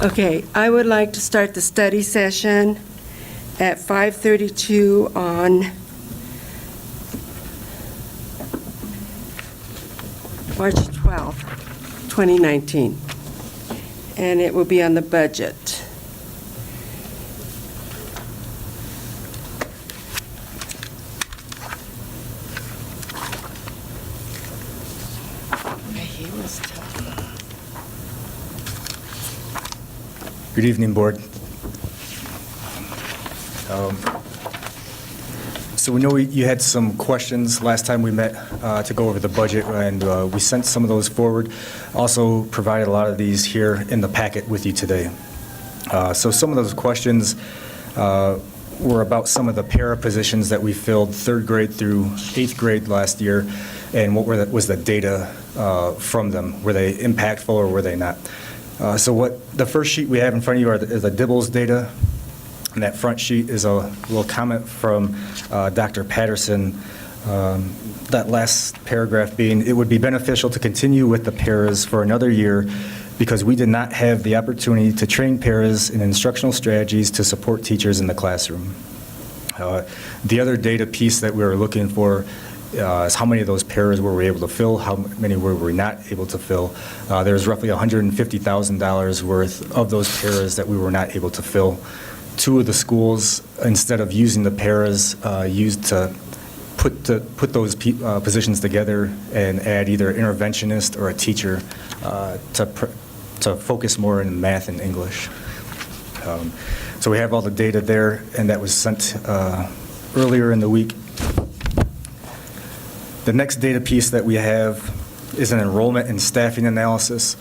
Okay, I would like to start the study session at 5:32 on March 12th, 2019, and it will be on the budget. Good evening, Board. So we know you had some questions last time we met to go over the budget, and we sent some of those forward. Also provided a lot of these here in the packet with you today. So some of those questions were about some of the para positions that we filled 3rd grade through 8th grade last year, and what was the data from them. Were they impactful or were they not? So what the first sheet we have in front of you is the Dibbles data, and that front sheet is a little comment from Dr. Patterson. That last paragraph being, it would be beneficial to continue with the paras for another year because we did not have the opportunity to train paras in instructional strategies to support teachers in the classroom. The other data piece that we were looking for is how many of those paras were we able to fill, how many were we not able to fill. There's roughly $150,000 worth of those paras that we were not able to fill. 2 of the schools, instead of using the paras, used to put those positions together and add either an interventionist or a teacher to focus more in math and English. So we have all the data there, and that was sent earlier in the week. The next data piece that we have is an enrollment and staffing analysis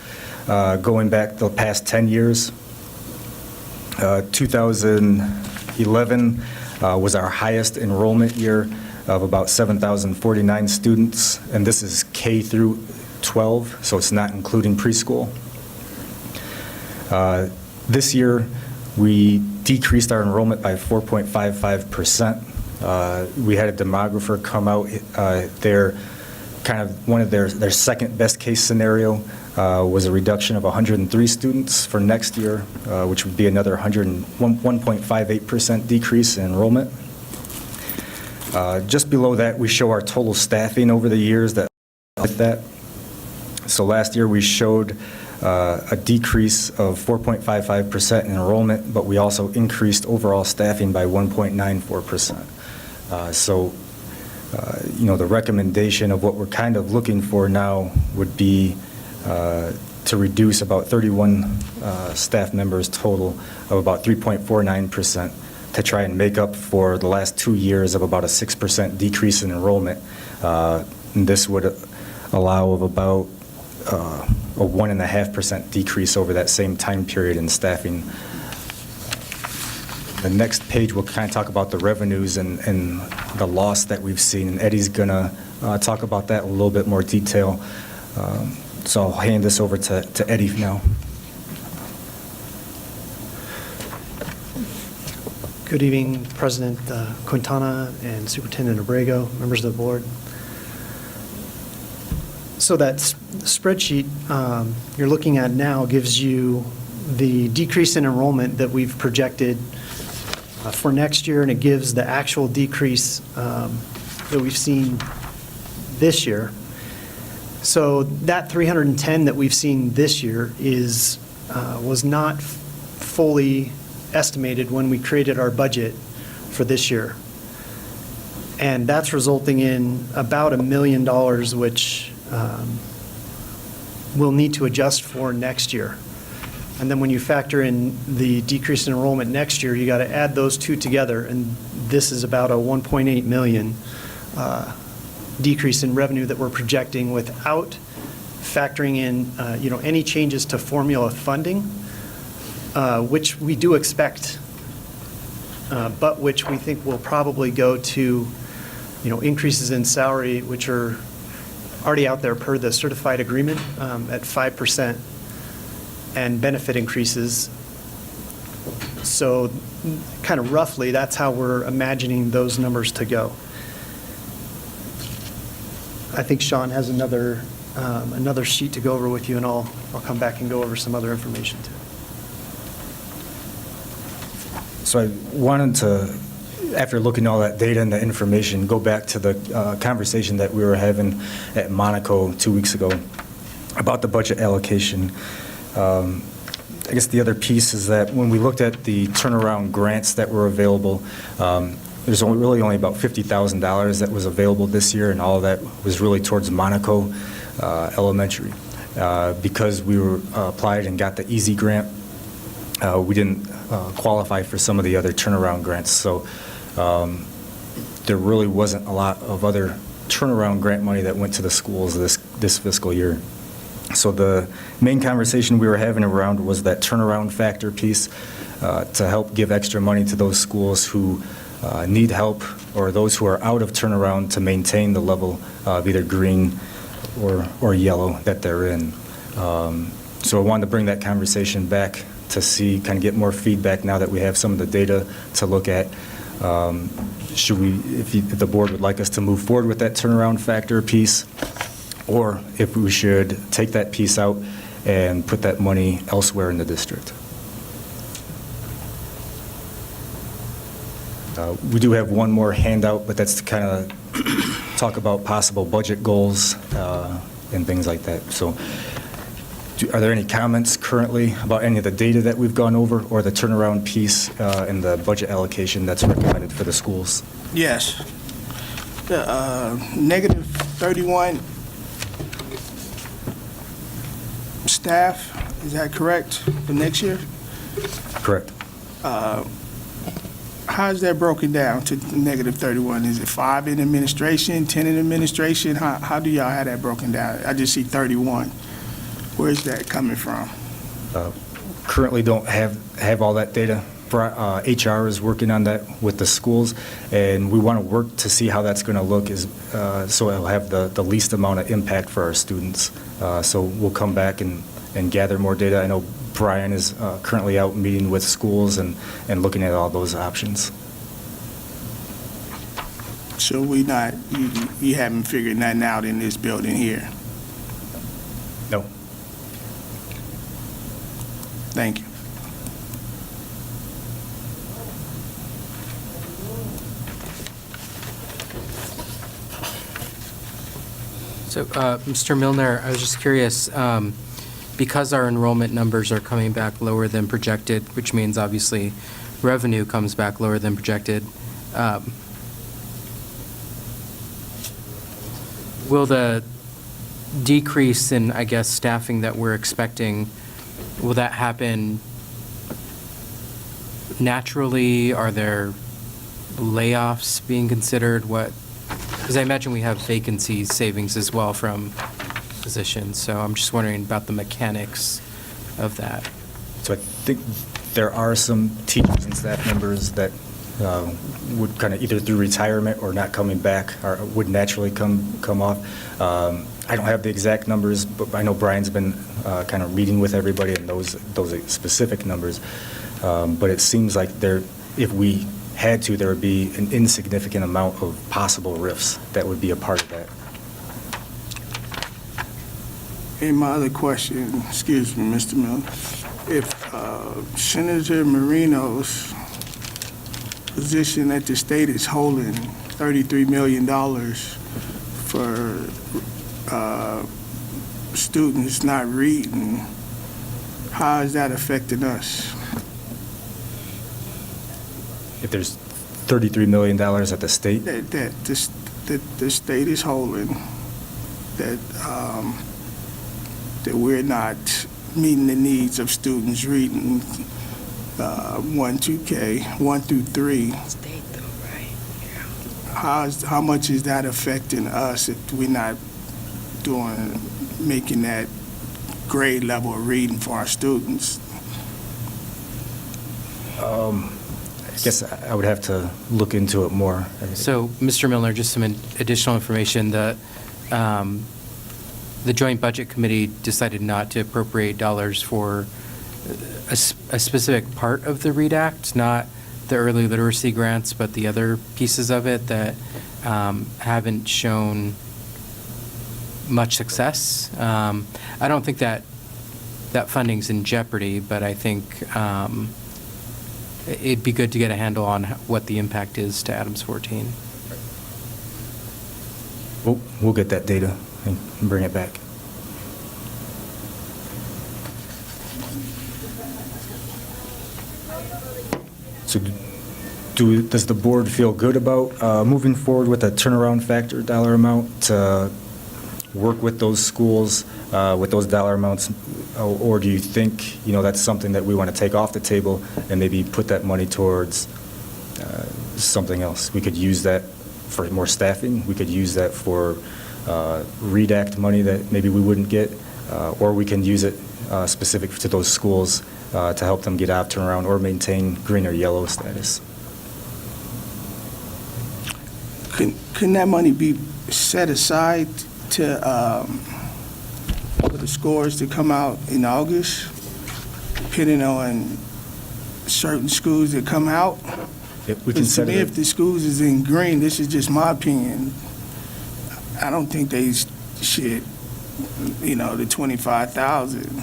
going back the past 10 years. 2011 was our highest enrollment year of about 7,049 students, and this is K through 12, so it's not including preschool. This year, we decreased our enrollment by 4.55%. We had a demographer come out, one of their second best case scenario was a reduction of 103 students for next year, which would be another 1.58% decrease in enrollment. Just below that, we show our total staffing over the years that with that. So last year we showed a decrease of 4.55% in enrollment, but we also increased overall staffing by 1.94%. The recommendation of what we're kind of looking for now would be to reduce about 31 staff members total of about 3.49% to try and make up for the last 2 years of about a 6% decrease in enrollment. And this would allow of about a 1.5% decrease over that same time period in staffing. The next page will kind of talk about the revenues and the loss that we've seen, and Eddie's going to talk about that in a little bit more detail. So I'll hand this over to Eddie now. Good evening, President Quintana and Superintendent Abrego, members of the board. So that spreadsheet you're looking at now gives you the decrease in enrollment that we've projected for next year, and it gives the actual decrease that we've seen this year. So that 310 that we've seen this year was not fully estimated when we created our budget for this year. And that's resulting in about $1 million, which we'll need to adjust for next year. And then when you factor in the decrease in enrollment next year, you got to add those two together, and this is about a 1.8 million decrease in revenue that we're projecting without factoring in any changes to formula funding, which we do expect, but which we think will probably go to increases in salary, which are already out there per the certified agreement at 5%, and benefit increases. So kind of roughly, that's how we're imagining those numbers to go. I think Sean has another sheet to go over with you, and I'll come back and go over some other information too. So I wanted to, after looking at all that data and the information, go back to the conversation that we were having at Monaco 2 weeks ago about the budget allocation. I guess the other piece is that when we looked at the turnaround grants that were available, there's really only about $50,000 that was available this year, and all of that was really towards Monaco Elementary. Because we were applied and got the EASY grant, we didn't qualify for some of the other turnaround grants. So there really wasn't a lot of other turnaround grant money that went to the schools this fiscal year. So the main conversation we were having around was that turnaround factor piece to help give extra money to those schools who need help, or those who are out of turnaround, to maintain the level of either green or yellow that they're in. So I wanted to bring that conversation back to see, kind of get more feedback now that we have some of the data to look at. Should we, if the board would like us to move forward with that turnaround factor piece, or if we should take that piece out and put that money elsewhere in the district. We do have one more handout, but that's to kind of talk about possible budget goals and things like that. So are there any comments currently about any of the data that we've gone over, or the turnaround piece in the budget allocation that's recommended for the schools? Yes. The negative 31 staff, is that correct, for next year? Correct. How is that broken down to the negative 31? Is it 5 in administration, 10 in administration? How do y'all have that broken down? I just see 31. Where's that coming from? Currently don't have all that data. HR is working on that with the schools, and we want to work to see how that's going to look, so it'll have the least amount of impact for our students. So we'll come back and gather more data. I know Brian is currently out meeting with schools and looking at all those options. So you haven't figured nothing out in this building here? No. Thank you. So, Mr. Milner, I was just curious, because our enrollment numbers are coming back lower than projected, which means obviously revenue comes back lower than projected, will the decrease in, I guess, staffing that we're expecting, will that happen naturally? Are there layoffs being considered? Because I imagine we have vacancies savings as well from positions, so I'm just wondering about the mechanics of that. So I think there are some teachers and staff members that would kind of either through retirement or not coming back, or would naturally come off. I don't have the exact numbers, but I know Brian's been kind of reading with everybody and those specific numbers. But it seems like if we had to, there would be an insignificant amount of possible rifts that would be a part of that. And my other question, excuse me, Mr. Miller, if Senator Marino's position at the state is holding $33 million for students not reading, how is that affecting us? If there's $33 million at the state? That the state is holding, that we're not meeting the needs of students reading 1 through 3. State though, right? How much is that affecting us if we're not making that grade level of reading for our students? I guess I would have to look into it more. So, Mr. Milner, just some additional information. The Joint Budget Committee decided not to appropriate dollars for a specific part of the READ Act, not the early literacy grants, but the other pieces of it that haven't shown much success. I don't think that funding's in jeopardy, but I think it'd be good to get a handle on what the impact is to Adams 14. We'll get that data and bring it back. So does the board feel good about moving forward with a turnaround factor dollar amount to work with those schools with those dollar amounts? Or do you think, that's something that we want to take off the table and maybe put that money towards something else? We could use that for more staffing. We could use that for redact money that maybe we wouldn't get, or we can use it specific to those schools to help them get out of turnaround or maintain green or yellow status. Couldn't that money be set aside to, for the scores to come out in August, depending on certain schools that come out? If we can To set me, it. if the schools is in green, this is just my opinion, I don't think they should, the 25,000.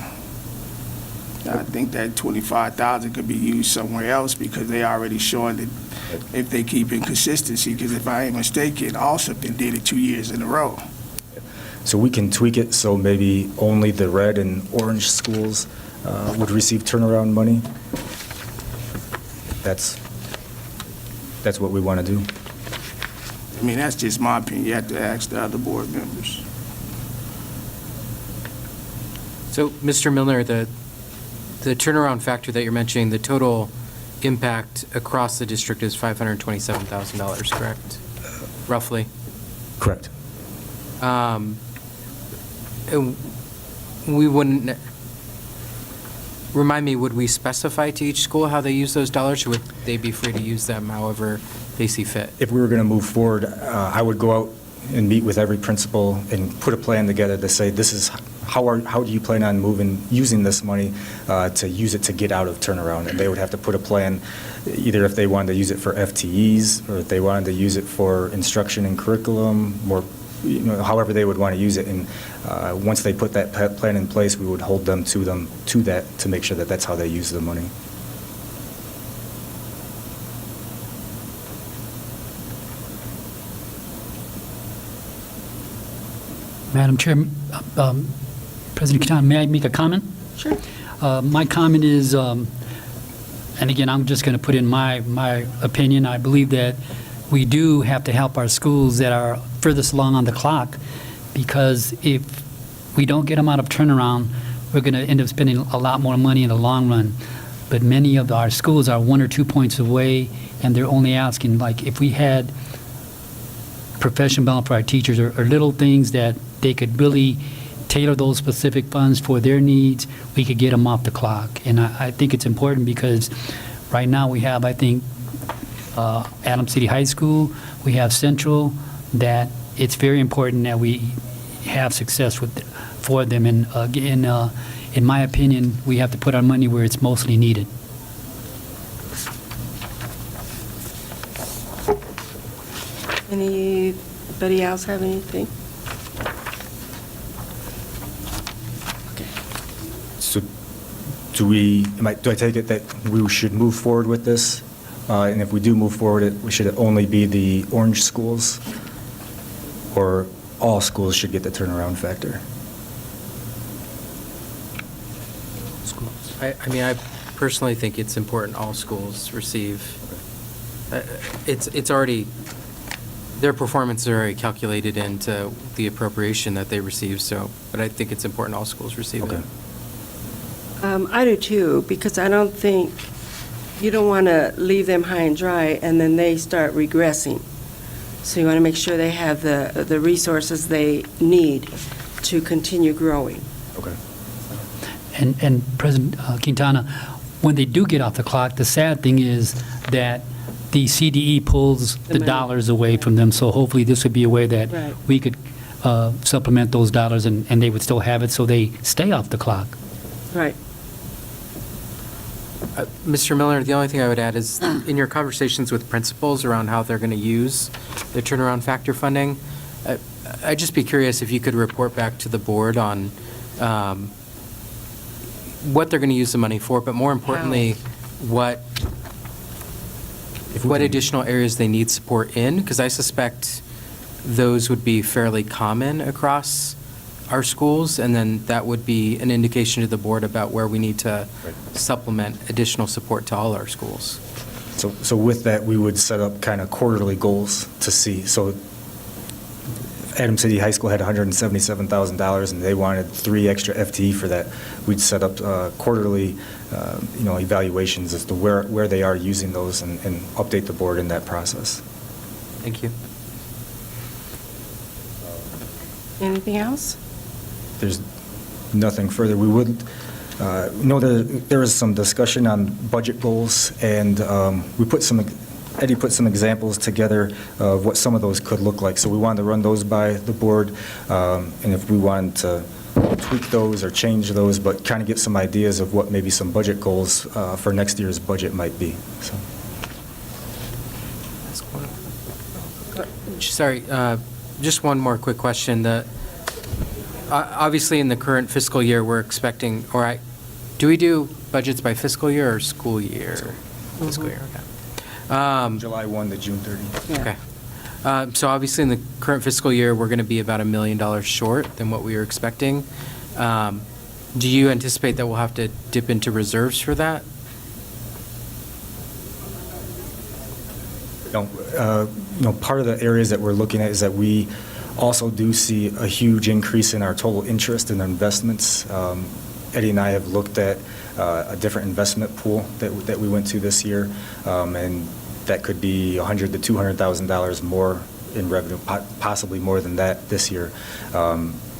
I think that 25,000 could be used somewhere else because they already showing that if they keep in consistency, because if I ain't mistaken, Alsup did it 2 years in a row. So we can tweak it so maybe only the red and orange schools would receive turnaround money. That's what we want to do. I mean, that's just my opinion. You have to ask the other board members. So, Mr. Milner, the turnaround factor that you're mentioning, the total impact across the district is $527,000, correct? Roughly? Correct. We wouldn't, remind me, would we specify to each school how they use those dollars, or would they be free to use them however they see fit? If we were going to move forward, I would go out and meet with every principal and put a plan together to say, this is how do you plan on using this money to use it to get out of turnaround? And they would have to put a plan, either if they wanted to use it for FTEs or if they wanted to use it for instruction and curriculum, or however they would want to use it. And once they put that plan in place, we would hold them to that to make sure that that's how they use the money. Madam Chair, President Quintana, may I make a comment? Sure. My comment is, and again, I'm just going to put in my opinion. I believe that we do have to help our schools that are furthest along on the clock, because if we don't get them out of turnaround, we're going to end up spending a lot more money in the long run. But many of our schools are 1 or 2 points away, and they're only asking, like, if we had professional development for our teachers, or little things that they could really tailor those specific funds for their needs, we could get them off the clock. And I think it's important because right now we have, I think, Adams City High School, we have Central, that it's very important that we have success for them. And again, in my opinion, we have to put our money where it's mostly needed. Anybody else have anything? So do I take it that we should move forward with this? And if we do move forward, should it only be the orange schools? Or all schools should get the turnaround factor? I mean, I personally think it's important all schools receive. It's already, their performance is already calculated into the appropriation that they receive, but I think it's important all schools receive it. Okay. I do too, because I don't think, you don't want to leave them high and dry and then they start regressing. So you want to make sure they have the resources they need to continue growing. Okay. And President Quintana, when they do get off the clock, the sad thing is that the CDE pulls The the money. dollars away from them. So hopefully this would be a way that Right. we could supplement those dollars and they would still have it, so they stay off the clock. Right. Mr. Miller, the only thing I would add is, in your conversations with principals around how they're going to use the turnaround factor funding, I'd just be curious if you could report back to the board on what they're going to use the money for, but more importantly, what if we what can- additional areas they need support in, because I suspect those would be fairly common across our schools, and then that would be an indication to the board about where we need to Right. supplement additional support to all our schools. So with that, we would set up kind of quarterly goals to see. So Adams City High School had $177,000, and they wanted 3 extra FTE for that. We'd set up quarterly, evaluations as to where they are using those and update the board in that process. Thank you. Anything else? There's nothing further. We would know that there is some discussion on budget goals, and Eddie put some examples together of what some of those could look like. So we wanted to run those by the board, and if we wanted to tweak those or change those, but kind of get some ideas of what maybe some budget goals for next year's budget might be. So. Sorry, just one more quick question. Obviously, in the current fiscal year, we're expecting, do we do budgets by fiscal year or school year? Fiscal year, okay. July 1 to June 30. Okay. So obviously, in the current fiscal year, we're going to be about $1 million short than what we were expecting. Do you anticipate that we'll have to dip into reserves for that? Part of the areas that we're looking at is that we also do see a huge increase in our total interest in investments. Eddie and I have looked at a different investment pool that we went to this year, and that could be $100,000 to $200,000 more in revenue, possibly more than that this year.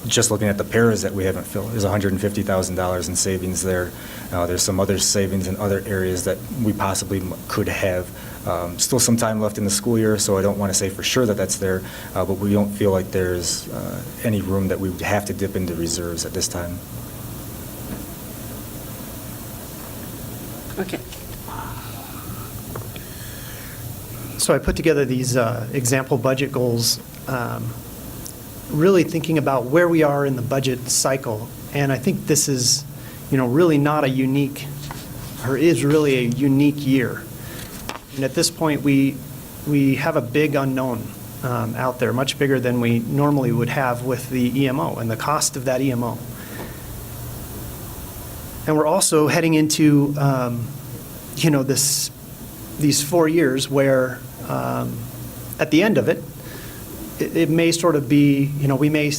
Just looking at the paras that we haven't filled, there's $150,000 in savings there. There's some other savings in other areas that we possibly could have. Still some time left in the school year, so I don't want to say for sure that that's there, but we don't feel like there's any room that we would have to dip into reserves at this time. Okay. So I put together these example budget goals, really thinking about where we are in the budget cycle. And I think this is, really not a unique, or is really a unique year. And at this point, we have a big unknown out there, much bigger than we normally would have with the EMO and the cost of that EMO. And we're also heading into, these 4 years where at the end of it, it may sort of be, we may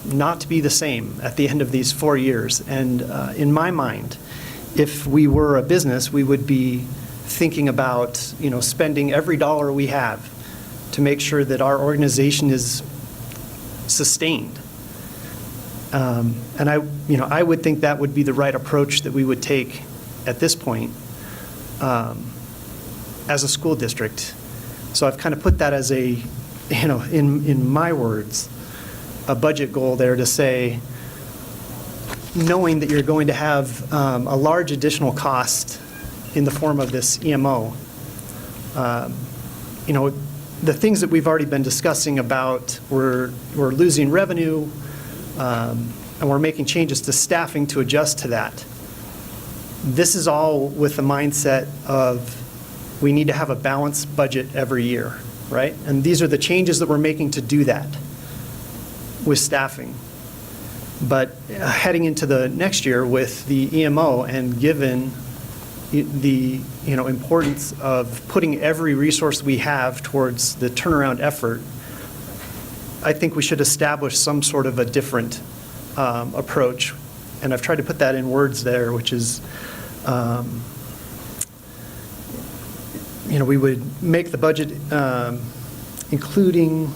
not be the same at the end of these 4 years. And in my mind, if we were a business, we would be thinking about, spending every dollar we have to make sure that our organization is sustained. And I would think that would be the right approach that we would take at this point as a school district. So I've kind of put that as a, in my words, a budget goal there to say, knowing that you're going to have a large additional cost in the form of this EMO, the things that we've already been discussing about, we're losing revenue, and we're making changes to staffing to adjust to that. This is all with the mindset of we need to have a balanced budget every year, right? And these are the changes that we're making to do that with staffing. But heading into the next year with the EMO and given the importance of putting every resource we have towards the turnaround effort, I think we should establish some sort of a different approach. And I've tried to put that in words there, which is, we would make the budget including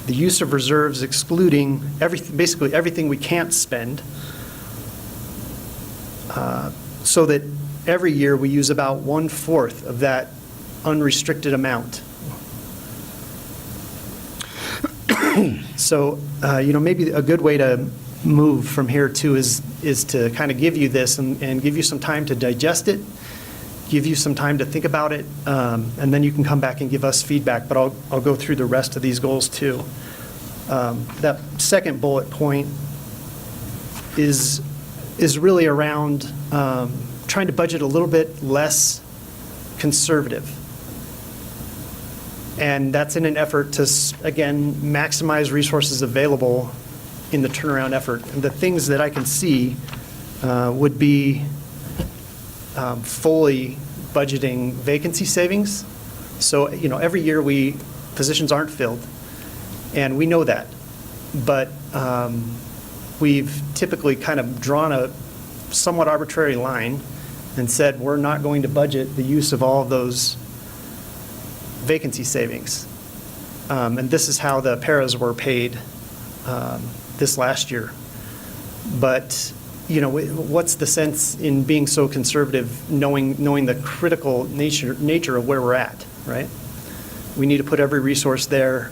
the use of reserves, excluding basically everything we can't spend, so that every year we use about 1/4 of that unrestricted amount. So, maybe a good way to move from here too is to kind of give you this and give you some time to digest it, give you some time to think about it, and then you can come back and give us feedback, but I'll go through the rest of these goals too. That second bullet point is really around trying to budget a little bit less conservative. And that's in an effort to, again, maximize resources available in the turnaround effort. And the things that I can see would be fully budgeting vacancy savings. So, every year positions aren't filled, and we know that. But we've typically kind of drawn a somewhat arbitrary line and said we're not going to budget the use of all of those vacancy savings. And this is how the paras were paid this last year. But, what's the sense in being so conservative, knowing the critical nature of where we're at, right? We need to put every resource there.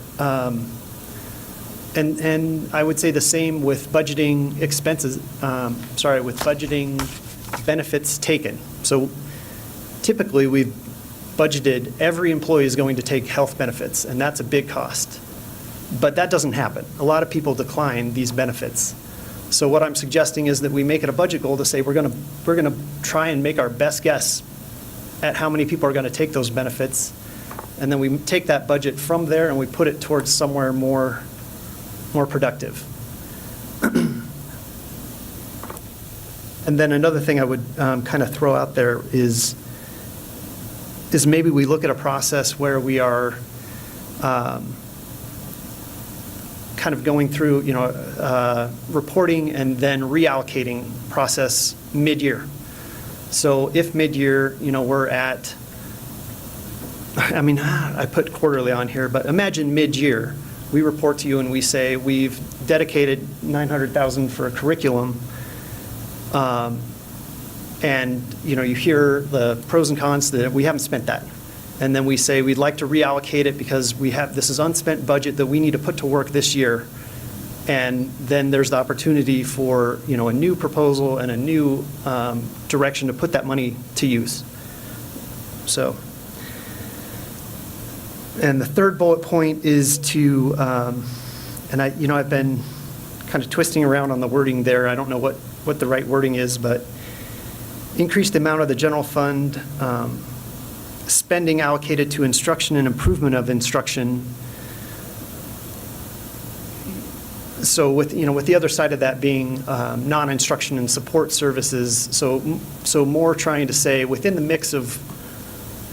And I would say the same with budgeting expenses, with budgeting benefits taken. So typically, we've budgeted every employee is going to take health benefits, and that's a big cost. But that doesn't happen. A lot of people decline these benefits. So what I'm suggesting is that we make it a budget goal to say we're going to try and make our best guess at how many people are going to take those benefits, and then we take that budget from there and we put it towards somewhere more productive. And then another thing I would kind of throw out there is maybe we look at a process where we are kind of going through, reporting and then reallocating process mid-year. So if mid-year, we're at, I put quarterly on here, but imagine mid-year, we report to you and we say we've dedicated $900,000 for a curriculum, and you hear the pros and cons that we haven't spent that. And then we say we'd like to reallocate it because this is unspent budget that we need to put to work this year. And then there's the opportunity for a new proposal and a new direction to put that money to use. So, and the third bullet point is to, and I've been kind of twisting around on the wording there. I don't know what the right wording is, but increase the amount of the general fund spending allocated to instruction and improvement of instruction. So with the other side of that being non-instruction and support services, so more trying to say within the mix of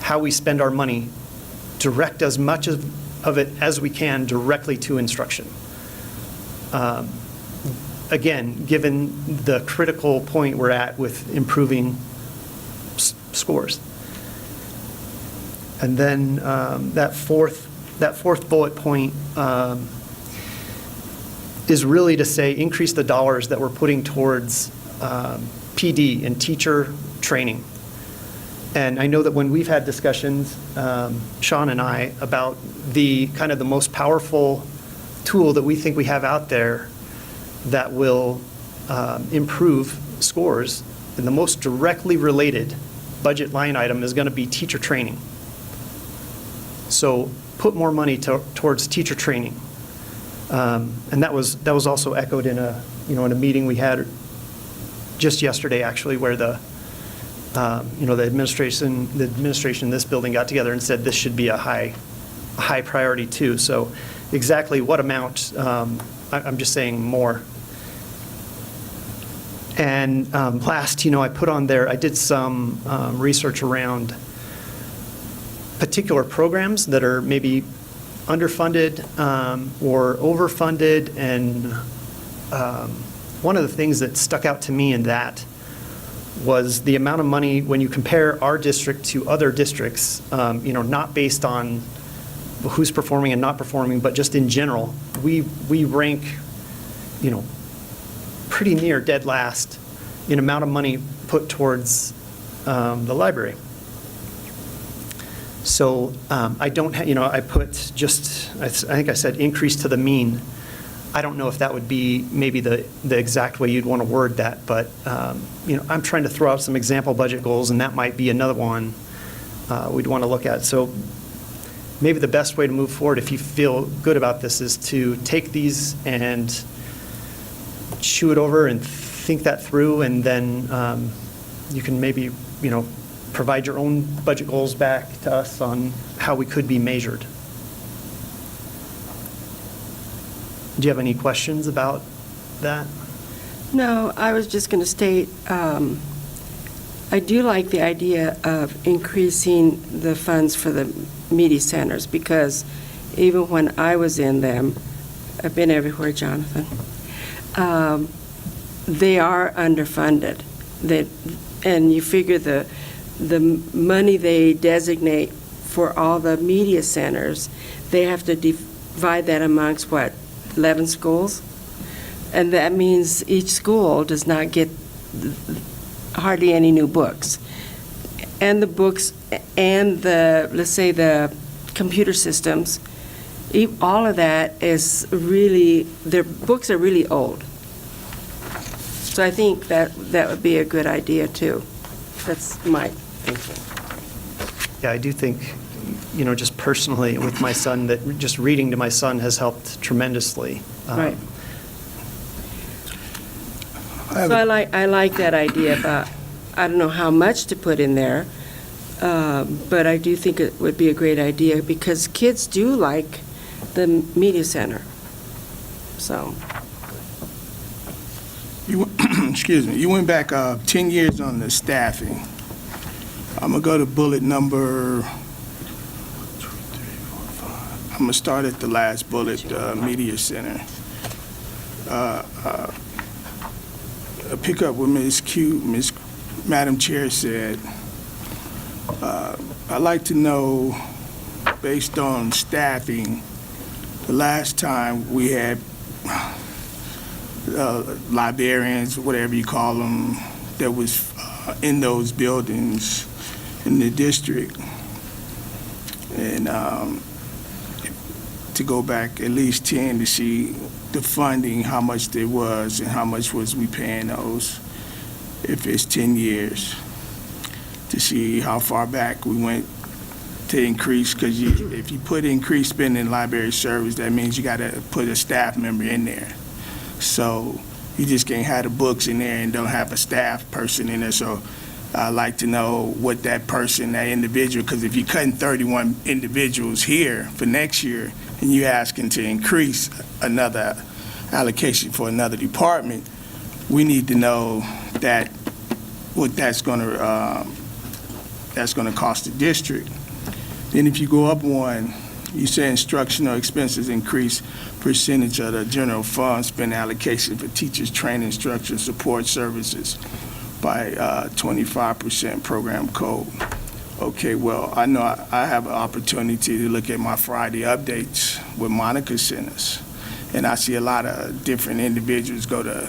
how we spend our money, direct as much of it as we can directly to instruction. Again, given the critical point we're at with improving scores. And then that fourth bullet point is really to say increase the dollars that we're putting towards PD and teacher training. And I know that when we've had discussions, Sean and I, about the kind of the most powerful tool that we think we have out there that will improve scores, and the most directly related budget line item is going to be teacher training. So put more money towards teacher training. And that was also echoed in a meeting we had just yesterday, actually, where the administration in this building got together and said this should be a high priority too. So exactly what amount, I'm just saying more. And last, I put on there, I did some research around particular programs that are maybe underfunded or overfunded, and one of the things that stuck out to me in that was the amount of money when you compare our district to other districts, not based on who's performing and not performing, but just in general, we rank, pretty near dead last in amount of money put towards the library. So I don't, I put just, I think I said increase to the mean. I don't know if that would be maybe the exact way you'd want to word that, but I'm trying to throw out some example budget goals, and that might be another one we'd want to look at. So maybe the best way to move forward, if you feel good about this, is to take these and chew it over and think that through, and then you can maybe, provide your own budget goals back to us on how we could be measured. Do you have any questions about that? No, I was just going to state, I do like the idea of increasing the funds for the media centers, because even when I was in them, I've been everywhere, Jonathan, they are underfunded. And you figure the money they designate for all the media centers, they have to divide that amongst, 11 schools? And that means each school does not get hardly any new books. And the books and let's say the computer systems, all of that is really, their books are really old. So I think that would be a good idea, too. That's my thinking. Yeah, I do think, just personally with my son, that just reading to my son has helped tremendously. Right. So I like that idea about, I don't know how much to put in there, but I do think it would be a great idea, because kids do like the media center. So, Excuse me, you went back 10 years on the staffing. I'm gonna go to bullet number, I'm gonna start at the last bullet, media center. Pick up what Madam Chair said. I'd like to know, based on staffing, the last time we had librarians, whatever you call them, that was in those buildings in the district. And to go back at least 10 to see the funding, how much there was and how much was we paying those, if it's 10 years, to see how far back we went to increase, because if you put increased spending in library service, that means you got to put a staff member in there. So you just can't have the books in there and don't have a staff person in there. So I'd like to know what that person, that individual, because if you're cutting 31 individuals here for next year and you're asking to increase another allocation for another department, we need to know that what that's going to cost the district. Then if you go up one, you say instructional expenses increase percentage of the general fund spend allocation for teachers, training, instruction, support services by 25% program code. Okay, well, I know I have an opportunity to look at my Friday updates with Monica sent us, and I see a lot of different individuals go to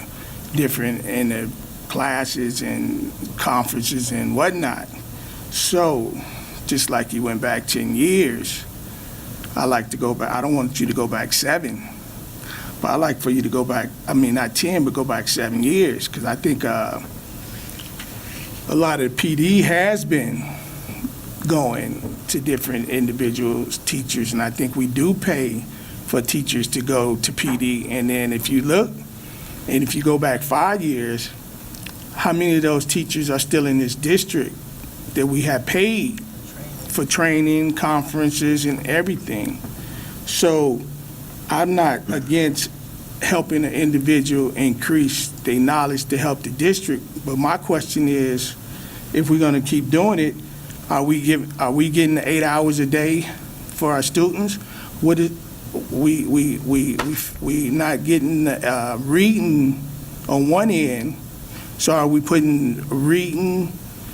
different in the classes and conferences and whatnot. So, just like you went back 10 years, I like to go back. I don't want you to go back 7, but I like for you to go back, I mean, not 10, but go back 7 years, because I think a lot of PD has been going to different individuals, teachers, and I think we do pay for teachers to go to PD. And then if you look, and if you go back 5 years, how many of those teachers are still in this district that we have paid for training, conferences, and everything? So I'm not against helping an individual increase their knowledge to help the district, but my question is, if we're going to keep doing it, are we getting the 8 hours a day for our students? What is we not getting reading on one end? So are we putting reading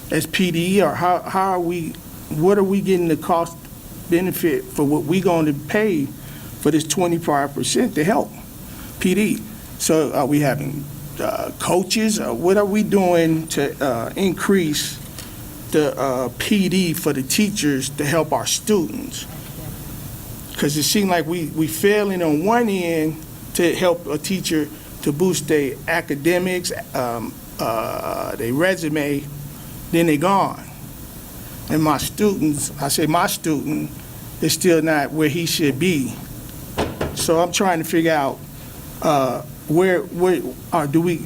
as PD, or how are we? What are we getting the cost benefit for what we going to pay for this 25% to help PD? So are we having coaches, or what are we doing to increase the PD for the teachers to help our students? Because it seems like we failing on one end to help a teacher to boost their academics, their resume, then they gone. And my students, I say my student is still not where he should be. So I'm trying to figure out where do we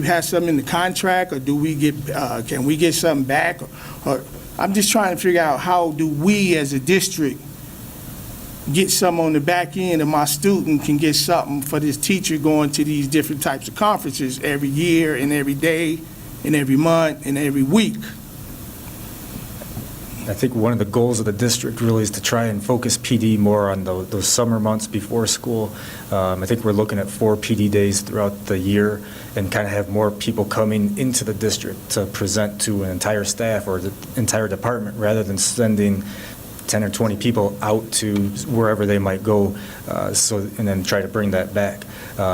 have something in the contract, or do we get can we get something back? Or I'm just trying to figure out, how do we as a district get something on the back end, and my student can get something for this teacher going to these different types of conferences every year and every day and every month and every week. I think one of the goals of the district really is to try and focus PD more on those summer months before school. I think we're looking at 4 PD days throughout the year and kind of have more people coming into the district to present to an entire staff or the entire department rather than sending 10 or 20 people out to wherever they might go, and then try to bring that back.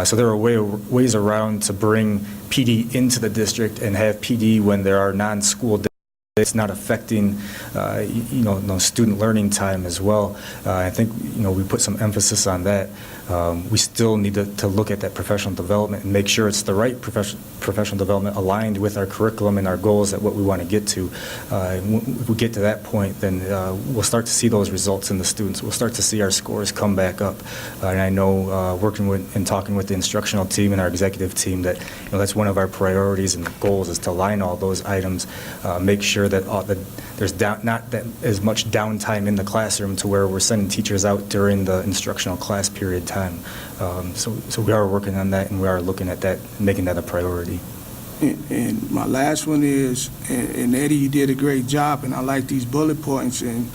So there are ways around to bring PD into the district and have PD when there are non-school days. It's not affecting, no student learning time as well. I think, we put some emphasis on that. We still need to look at that professional development and make sure it's the right professional development aligned with our curriculum and our goals at what we want to get to. If we get to that point, then we'll start to see those results in the students. We'll start to see our scores come back up. And I know, working with and talking with the instructional team and our executive team, that that's one of our priorities and goals is to align all those items, make sure that there's not that as much downtime in the classroom to where we're sending teachers out during the instructional class period time. So we are working on that, and we are looking at that, making that a priority. And my last one is, and Eddie, you did a great job, and I like these bullet points, and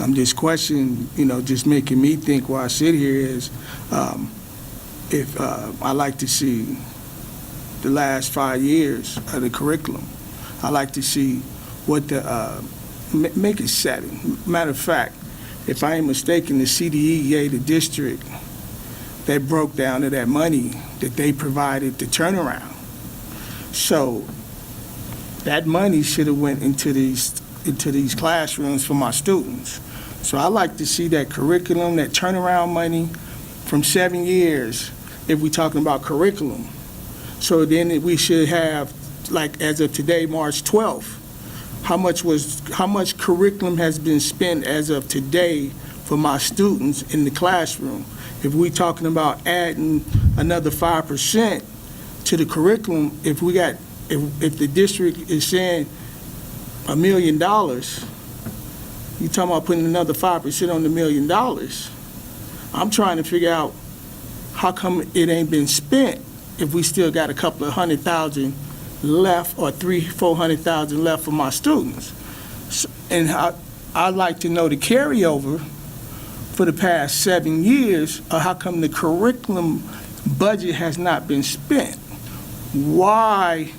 I'm just questioning, just making me think while I sit here is, if I like to see the last 5 years of the curriculum. I like to see what make it 7. Matter of fact, if I ain't mistaken, the CDE gave the district that broke down to that money that they provided the turnaround. So that money should have went into these classrooms for my students. So I like to see that curriculum, that turnaround money from 7 years, if we're talking about curriculum. So then we should have, like as of today, March 12th, how much curriculum has been spent as of today for my students in the classroom. If we're talking about adding another 5% to the curriculum, if the district is saying $1 million, you're talking about putting another 5% on the $1 million. I'm trying to figure out how come it ain't been spent if we still got a couple of 100,000 left, or 300,000-400,000 left for my students. And I'd like to know the carryover for the past 7 years, or how come the curriculum budget has not been spent? Why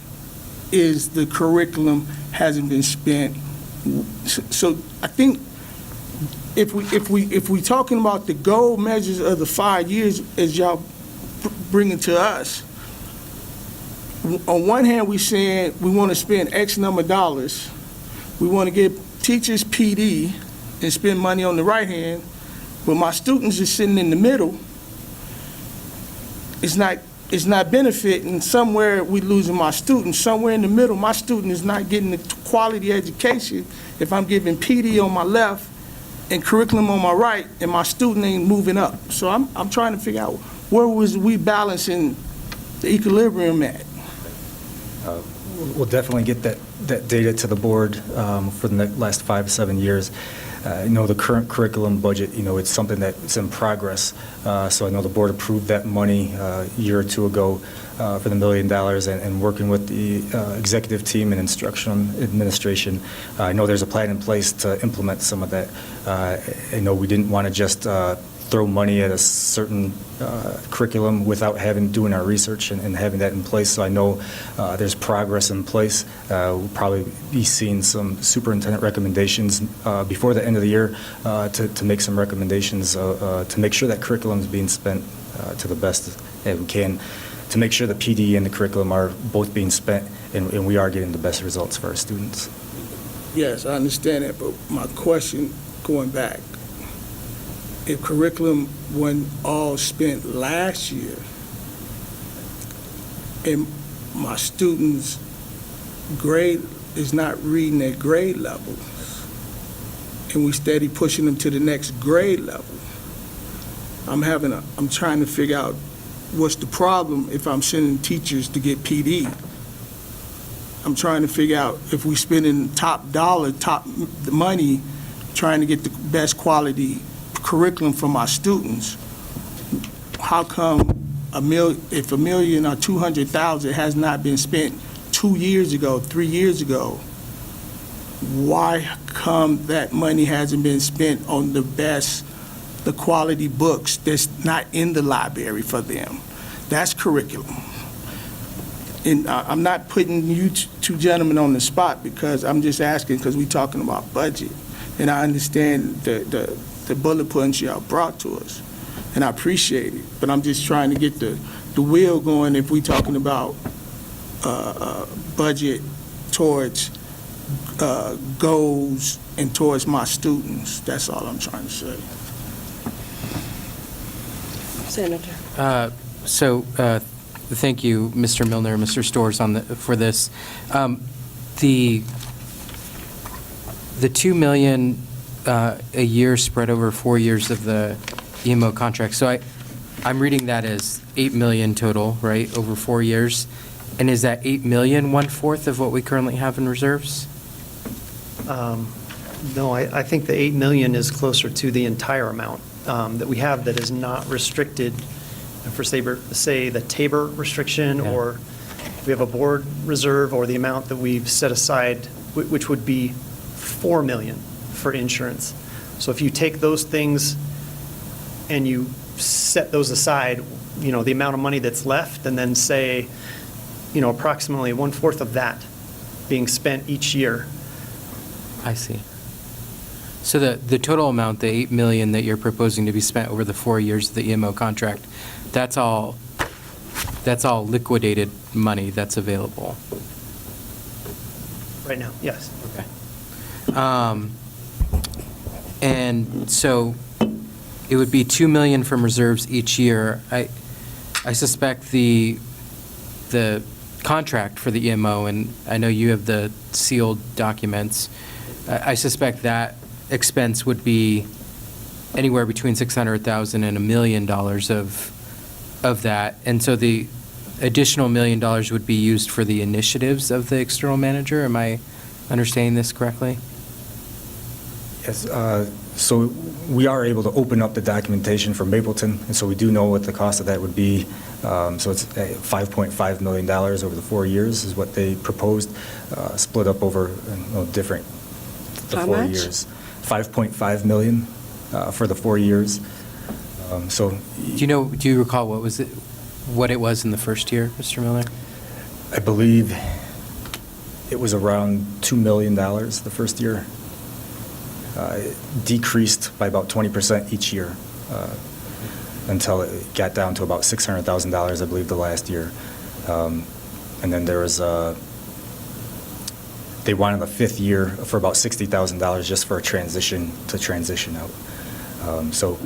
is the curriculum hasn't been spent? So I think if we talking about the goal measures of the 5 years as y'all bringing to us, on one hand, we saying we want to spend X number of dollars. We want to give teachers PD and spend money on the right hand, but my students are sitting in the middle. It's not benefiting. Somewhere we losing my students. Somewhere in the middle, my student is not getting the quality education if I'm giving PD on my left and curriculum on my right, and my student ain't moving up. So I'm trying to figure out where was we balancing the equilibrium at. We'll definitely get that data to the board for the last 5 to 7 years. The current curriculum budget, it's something that's in progress. So I know the board approved that money a year or two ago for the $1 million, and working with the executive team and instructional administration, I know there's a plan in place to implement some of that. I know we didn't want to just throw money at a certain curriculum without doing our research and having that in place. So I know there's progress in place. We'll probably be seeing some superintendent recommendations before the end of the year to make some recommendations to make sure that curriculum is being spent to the best that we can, to make sure the PD and the curriculum are both being spent and we are getting the best results for our students. Yes, I understand that, but my question, going back, if curriculum wasn't all spent last year, and my students' grade is not reading at grade level, and we steady pushing them to the next grade level, I'm trying to figure out what's the problem if I'm sending teachers to get PD. I'm trying to figure out if we spending top money trying to get the best quality curriculum for my students, how come if $1 million or $200,000 has not been spent 2 years ago, 3 years ago, why come that money hasn't been spent on the quality books that's not in the library for them? That's curriculum. And I'm not putting you two gentlemen on the spot, because I'm just asking because we're talking about budget. And I understand the bullet points y'all brought to us, and I appreciate it. But I'm just trying to get the wheel going if we're talking about budget towards goals and towards my students. That's all I'm trying to say. Senator. Thank you, Mr. Milner, Mr. Storrs, for this. The $2 million a year spread over 4 years of the EMO contract. So I'm reading that as $8 million total, right, over 4 years. And is that $8 million 1/4 of what we currently have in reserves? No, I think the $8 million is closer to the entire amount that we have that is not restricted for, say, the TABOR restriction, Yeah. or we have a board reserve, or the amount that we've set aside, which would be $4 million for insurance. So if you take those things and you set those aside, the amount of money that's left, and then say, approximately 1/4 of that being spent each year. I see. So the total amount, the $8 million that you're proposing to be spent over the 4 years of the EMO contract, that's all liquidated money that's available? Right now, yes. Okay. And so it would be $2 million from reserves each year. I suspect the contract for the EMO, and I know you have the sealed documents, I suspect that expense would be anywhere between $600,000 and $1 million of that. And so the additional $1 million would be used for the initiatives of the external manager. Am I understanding this correctly? Yes, so we are able to open up the documentation for Mapleton, and so we do know what the cost of that would be. So it's $5.5 million over the 4 years is what they proposed, split up over different the How 4 much? years. $5.5 million for the 4 years. So Do you recall what it was in the first year, Mr. Miller? I believe it was around $2 million the first year. It decreased by about 20% each year until it got down to about $600,000, I believe, the last year. And then there was they wanted a fifth year for about $60,000 just for a transition out. So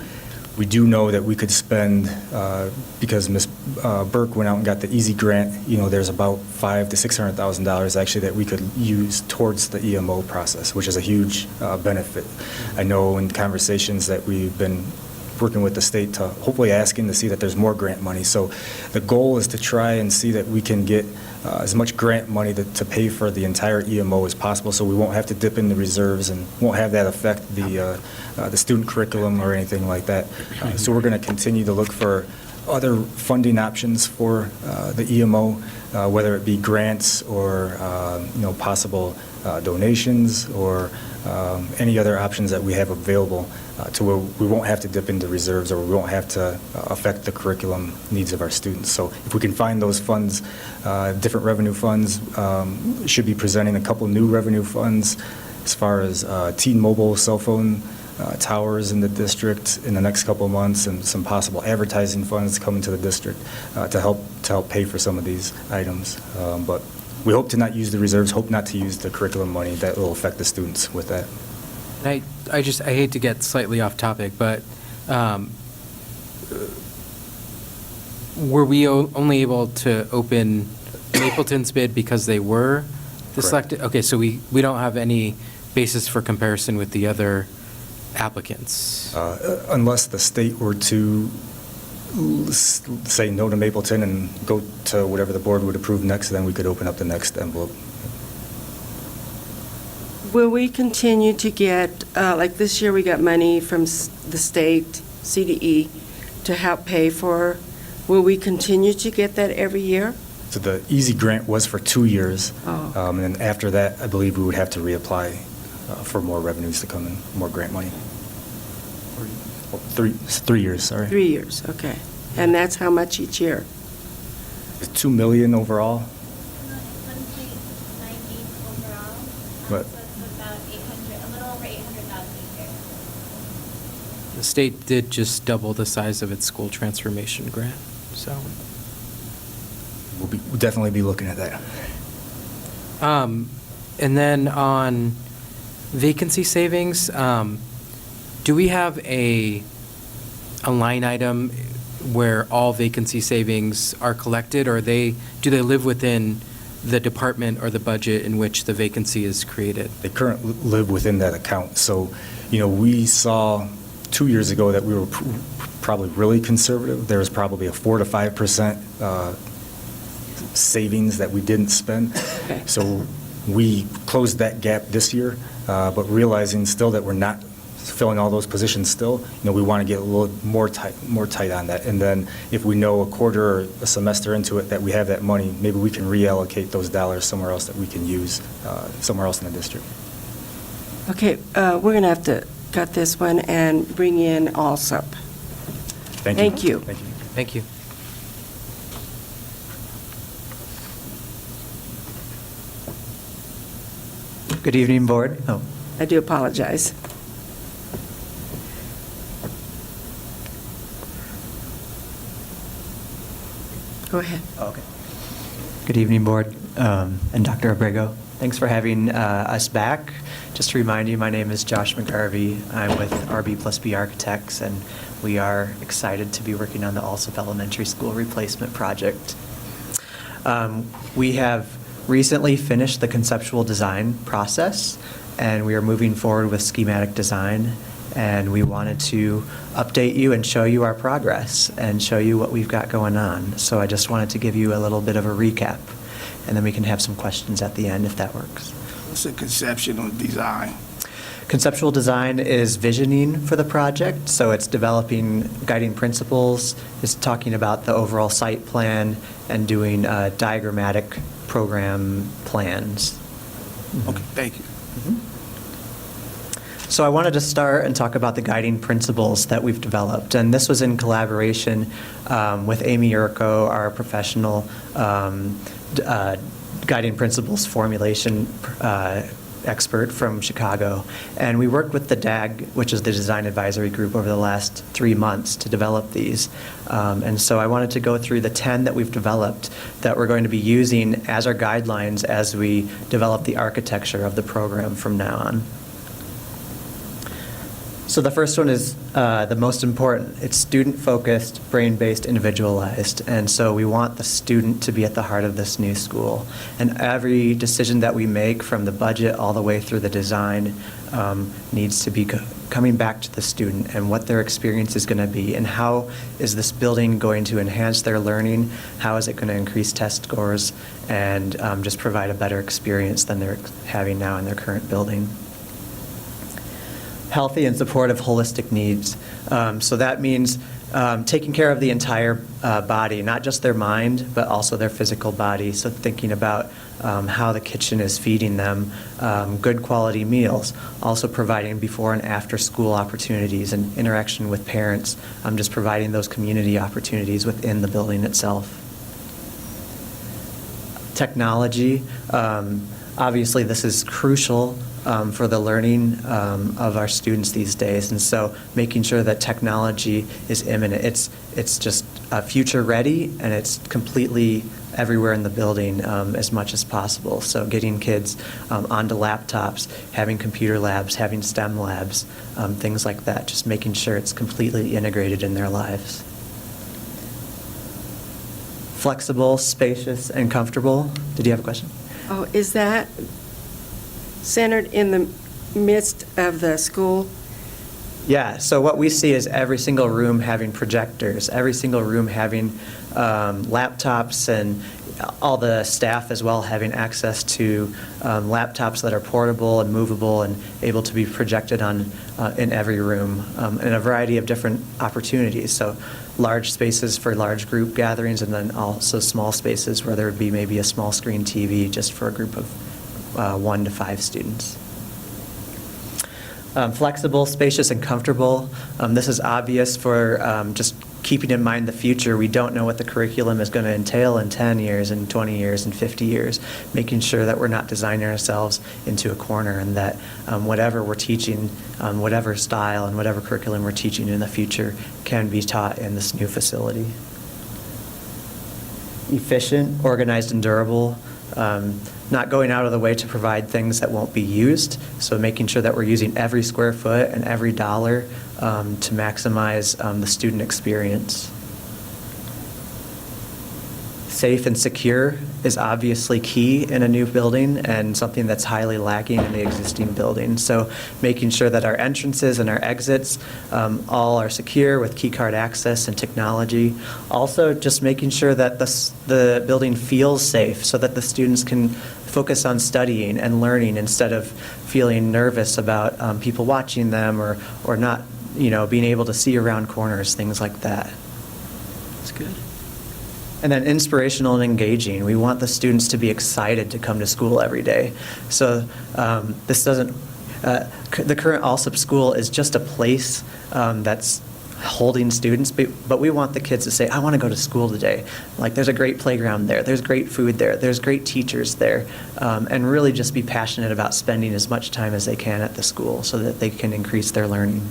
we do know that we could spend, because Ms. Burke went out and got the EASY grant, there's about $500,000 to $600,000 actually that we could use towards the EMO process, which is a huge benefit. I know in conversations that we've been working with the state to hopefully asking to see that there's more grant money. So the goal is to try and see that we can get as much grant money to pay for the entire EMO as possible, so we won't have to dip in the reserves and won't have that affect the student curriculum or anything like that. So we're going to continue to look for other funding options for the EMO, whether it be grants or possible donations or any other options that we have available to where we won't have to dip into reserves or we won't have to affect the curriculum needs of our students. So if we can find those funds, different revenue funds, should be presenting a couple new revenue funds as far as T-Mobile cell phone towers in the district in the next couple of months, and some possible advertising funds coming to the district to help pay for some of these items. But we hope to not use the reserves, hope not to use the curriculum money. That will affect the students with that. I hate to get slightly off topic, but were we only able to open Mapleton's bid because they were the selected? Okay, so we don't have any basis for comparison with the other applicants. Unless the state were to say no to Mapleton and go to whatever the board would approve next, then we could open up the next envelope. will we continue to get, like this year, we got money from the state, CDE, to help pay for, will we continue to get that every year? So the EASY grant was for 2 years. Oh. And then after that, I believe we would have to reapply for more revenues to come in, more grant money. 3 years, sorry. 3 years, okay. And that's how much each year? $2 million overall. 1.98 overall. But- So it's about 800, a little over 800,000 a year. The state did just double the size of its school transformation grant, so. We'll definitely be looking at that. And then on vacancy savings, do we have a line item where all vacancy savings are collected, or do they live within the department or the budget in which the vacancy is created? They currently live within that account. So, we saw 2 years ago that we were probably really conservative. There was probably a 4 to 5% savings that we didn't spend. Okay. So we closed that gap this year, but realizing still that we're not filling all those positions still, we want to get a little more tight on that. And then if we know a quarter or a semester into it that we have that money, maybe we can reallocate those dollars somewhere else that we can use somewhere else in the district. Okay, we're going to have to cut this one and bring in Alsup. Thank you. Thank you. Thank you. Thank you. Good evening, Board. Oh, I do apologize. Go ahead. okay. Good evening, Board, and Dr. Abrego. Thanks for having us back. Just to remind you, my name is Josh McGarvey. I'm with RB+B Architects, and we are excited to be working on the Alsup Elementary School replacement project. We have recently finished the conceptual design process, and we are moving forward with schematic design. And we wanted to update you and show you our progress and show you what we've got going on. So I just wanted to give you a little bit of a recap, and then we can have some questions at the end if that works. What's the conceptual design? Conceptual design is visioning for the project, so it's developing guiding principles, it's talking about the overall site plan, and doing diagrammatic program plans. Okay, thank you. So I wanted to start and talk about the guiding principles that we've developed. And this was in collaboration with Amy Urko, our professional guiding principles formulation expert from Chicago. And we worked with the DAG, which is the Design Advisory Group, over the last 3 months to develop these. And so I wanted to go through the 10 that we've developed that we're going to be using as our guidelines as we develop the architecture of the program from now on. So the first one is the most important. It's student-focused, brain-based, individualized. And so we want the student to be at the heart of this new school. And every decision that we make, from the budget all the way through the design, needs to be coming back to the student and what their experience is going to be, and how is this building going to enhance their learning, how is it going to increase test scores, and just provide a better experience than they're having now in their current building. Healthy and supportive holistic needs. So that means taking care of the entire body, not just their mind, but also their physical body. So thinking about how the kitchen is feeding them good quality meals, also providing before and after school opportunities and interaction with parents, just providing those community opportunities within the building itself. Technology. Obviously, this is crucial for the learning of our students these days, and so making sure that technology is imminent. It's just future ready, and it's completely everywhere in the building as much as possible. So getting kids onto laptops, having computer labs, having STEM labs, things like that, just making sure it's completely integrated in their lives. Flexible, spacious, and comfortable. Did you have a question? Oh, is that centered in the midst of the school? Yeah, so what we see is every single room having projectors, every single room having laptops and all the staff as well having access to laptops that are portable and movable and able to be projected on in every room in a variety of different opportunities. So large spaces for large group gatherings, and then also small spaces where there would be maybe a small screen TV just for a group of 1 to 5 students. Flexible, spacious, and comfortable. This is obvious for just keeping in mind the future. We don't know what the curriculum is going to entail in 10 years, and 20 years, and 50 years, making sure that we're not designing ourselves into a corner, and that whatever we're teaching, whatever style and whatever curriculum we're teaching in the future can be taught in this new facility. Efficient, organized, and durable. Not going out of the way to provide things that won't be used, so making sure that we're using every square foot and every dollar to maximize the student experience. Safe and secure is obviously key in a new building and something that's highly lacking in the existing building. So making sure that our entrances and our exits all are secure with key card access and technology. Also just making sure that the building feels safe so that the students can focus on studying and learning instead of feeling nervous about people watching them or not, being able to see around corners, things like that. That's good. And then inspirational and engaging. We want the students to be excited to come to school every day. So this doesn't, the current Alsup school is just a place that's holding students, but we want the kids to say, I want to go to school today. Like, there's a great playground there, there's great food there, there's great teachers there, and really just be passionate about spending as much time as they can at the school so that they can increase their learning.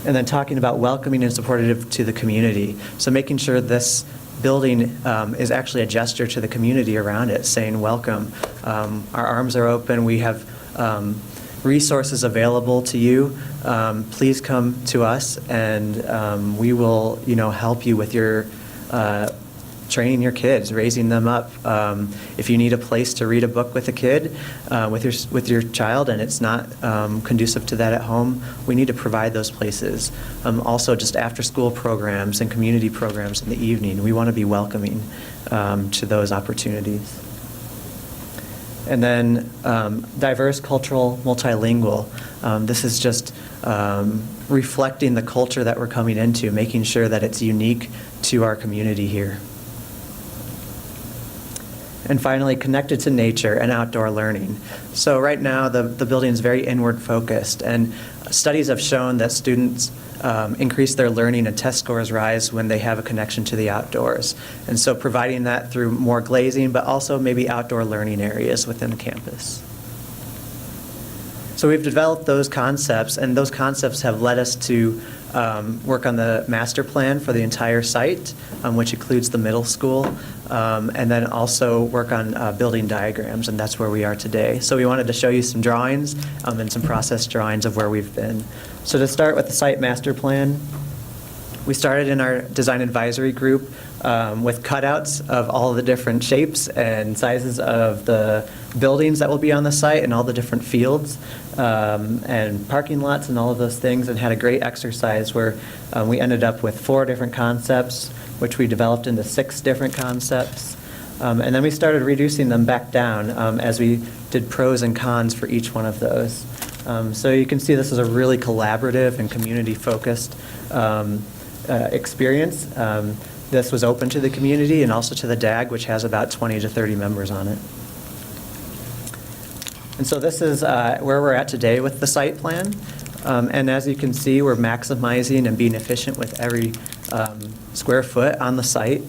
And then talking about welcoming and supportive to the community. So making sure this building is actually a gesture to the community around it, saying welcome. Our arms are open. We have resources available to you. Please come to us, and we will, help you with your training your kids, raising them up. If you need a place to read a book with a kid, with your child, and it's not conducive to that at home, we need to provide those places. Also, just after-school programs and community programs in the evening, we want to be welcoming to those opportunities. And then diverse, cultural, multilingual. This is just reflecting the culture that we're coming into, making sure that it's unique to our community here. And finally, connected to nature and outdoor learning. So right now, the building is very inward focused, and studies have shown that students increase their learning and test scores rise when they have a connection to the outdoors. And so providing that through more glazing, but also maybe outdoor learning areas within the campus. So we've developed those concepts, and those concepts have led us to work on the master plan for the entire site, which includes the middle school, and then also work on building diagrams, and that's where we are today. So we wanted to show you some drawings and some process drawings of where we've been. So to start with the site master plan, we started in our design advisory group with cutouts of all the different shapes and sizes of the buildings that will be on the site and all the different fields and parking lots and all of those things, and had a great exercise where we ended up with 4 different concepts, which we developed into 6 different concepts. And then we started reducing them back down as we did pros and cons for each one of those. So you can see this is a really collaborative and community-focused experience. This was open to the community and also to the DAG, which has about 20 to 30 members on it. And so this is where we're at today with the site plan. And as you can see, we're maximizing and being efficient with every square foot on the site.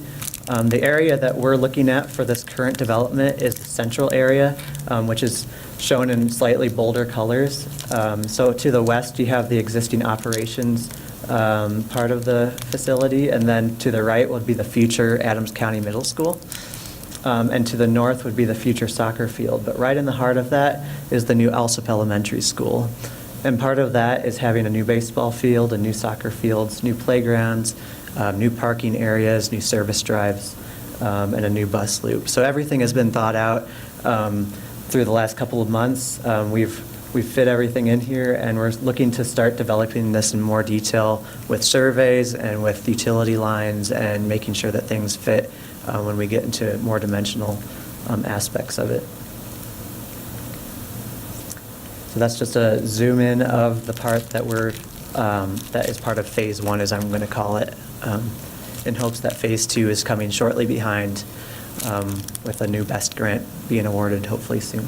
The area that we're looking at for this current development is the central area, which is shown in slightly bolder colors. So to the west, you have the existing operations part of the facility, and then to the right would be the future Adams County Middle School. And to the north would be the future soccer field. But right in the heart of that is the new Alsup Elementary School. And part of that is having a new baseball field, and new soccer fields, new playgrounds, new parking areas, new service drives, and a new bus loop. So everything has been thought out through the last couple of months. We've we fit everything in here, and we're looking to start developing this in more detail with surveys and with utility lines and making sure that things fit when we get into more dimensional aspects of it. So that's just a zoom in of the part that that is part of phase 1, as I'm going to call it, in hopes that phase 2 is coming shortly behind, with a new BEST grant being awarded hopefully soon.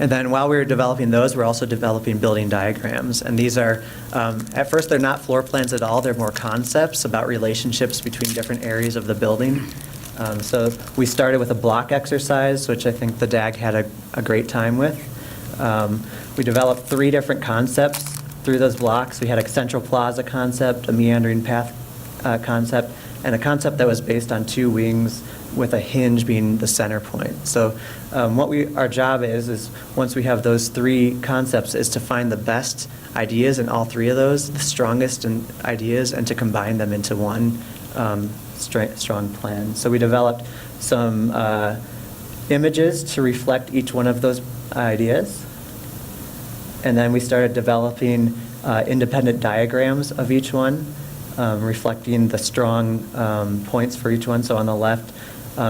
And then while we were developing those, we're also developing building diagrams. And these are, at first, they're not floor plans at all. They're more concepts about relationships between different areas of the building. So we started with a block exercise, which I think the DAG had a great time with. We developed 3 different concepts through those blocks. We had a central plaza concept, a meandering path concept, and a concept that was based on 2 wings with a hinge being the center point. So our job is once we have those 3 concepts, is to find the best ideas in all 3 of those, the strongest ideas, and to combine them into one strong plan. So we developed some images to reflect each one of those ideas. And then we started developing independent diagrams of each one, reflecting the strong points for each one. So on the left,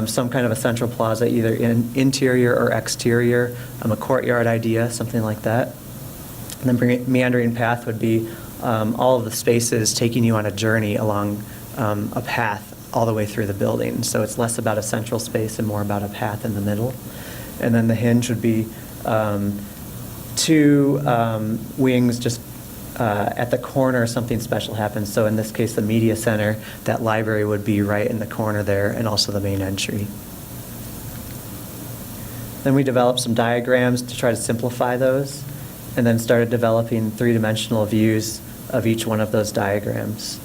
some kind of a central plaza, either interior or exterior, a courtyard idea, something like that. And then meandering path would be all of the spaces taking you on a journey along a path all the way through the building. So it's less about a central space and more about a path in the middle. And then the hinge would be 2 wings just at the corner something special happens. So in this case, the media center, that library would be right in the corner there, and also the main entry. Then we developed some diagrams to try to simplify those, and then started developing 3-dimensional views of each one of those diagrams.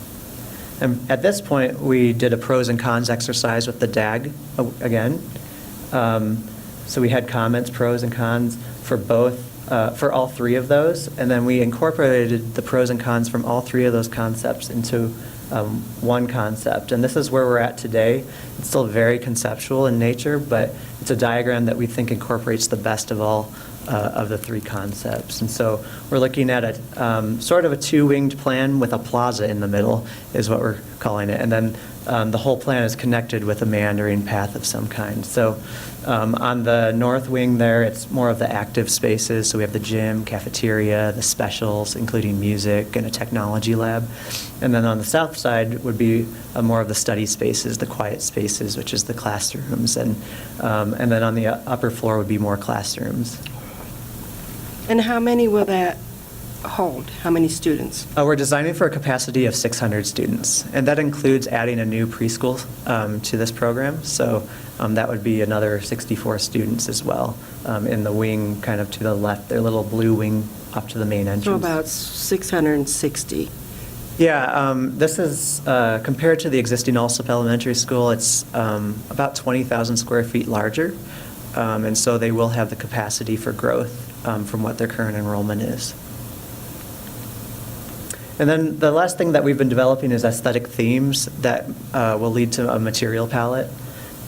And at this point, we did a pros and cons exercise with the DAG again. So we had comments, pros and cons for for all 3 of those, and then we incorporated the pros and cons from all 3 of those concepts into one concept. And this is where we're at today. It's still very conceptual in nature, but it's a diagram that we think incorporates the best of all of the 3 concepts. And so we're looking at a sort of a 2-winged plan with a plaza in the middle is what we're calling it. And then the whole plan is connected with a meandering path of some kind. So on the north wing there, it's more of the active spaces. So we have the gym, cafeteria, the specials, including music and a technology lab. And then on the south side would be more of the study spaces, the quiet spaces, which is the classrooms. And then on the upper floor would be more classrooms. And how many will that hold? How many students? We're designing for a capacity of 600 students, and that includes adding a new preschool to this program. So that would be another 64 students as well in the wing kind of to the left, their little blue wing up to the main entrance. So about 660. Yeah, this is, compared to the existing Alsup Elementary School, it's about 20,000 square feet larger, and so they will have the capacity for growth from what their current enrollment is. And then the last thing that we've been developing is aesthetic themes that will lead to a material palette.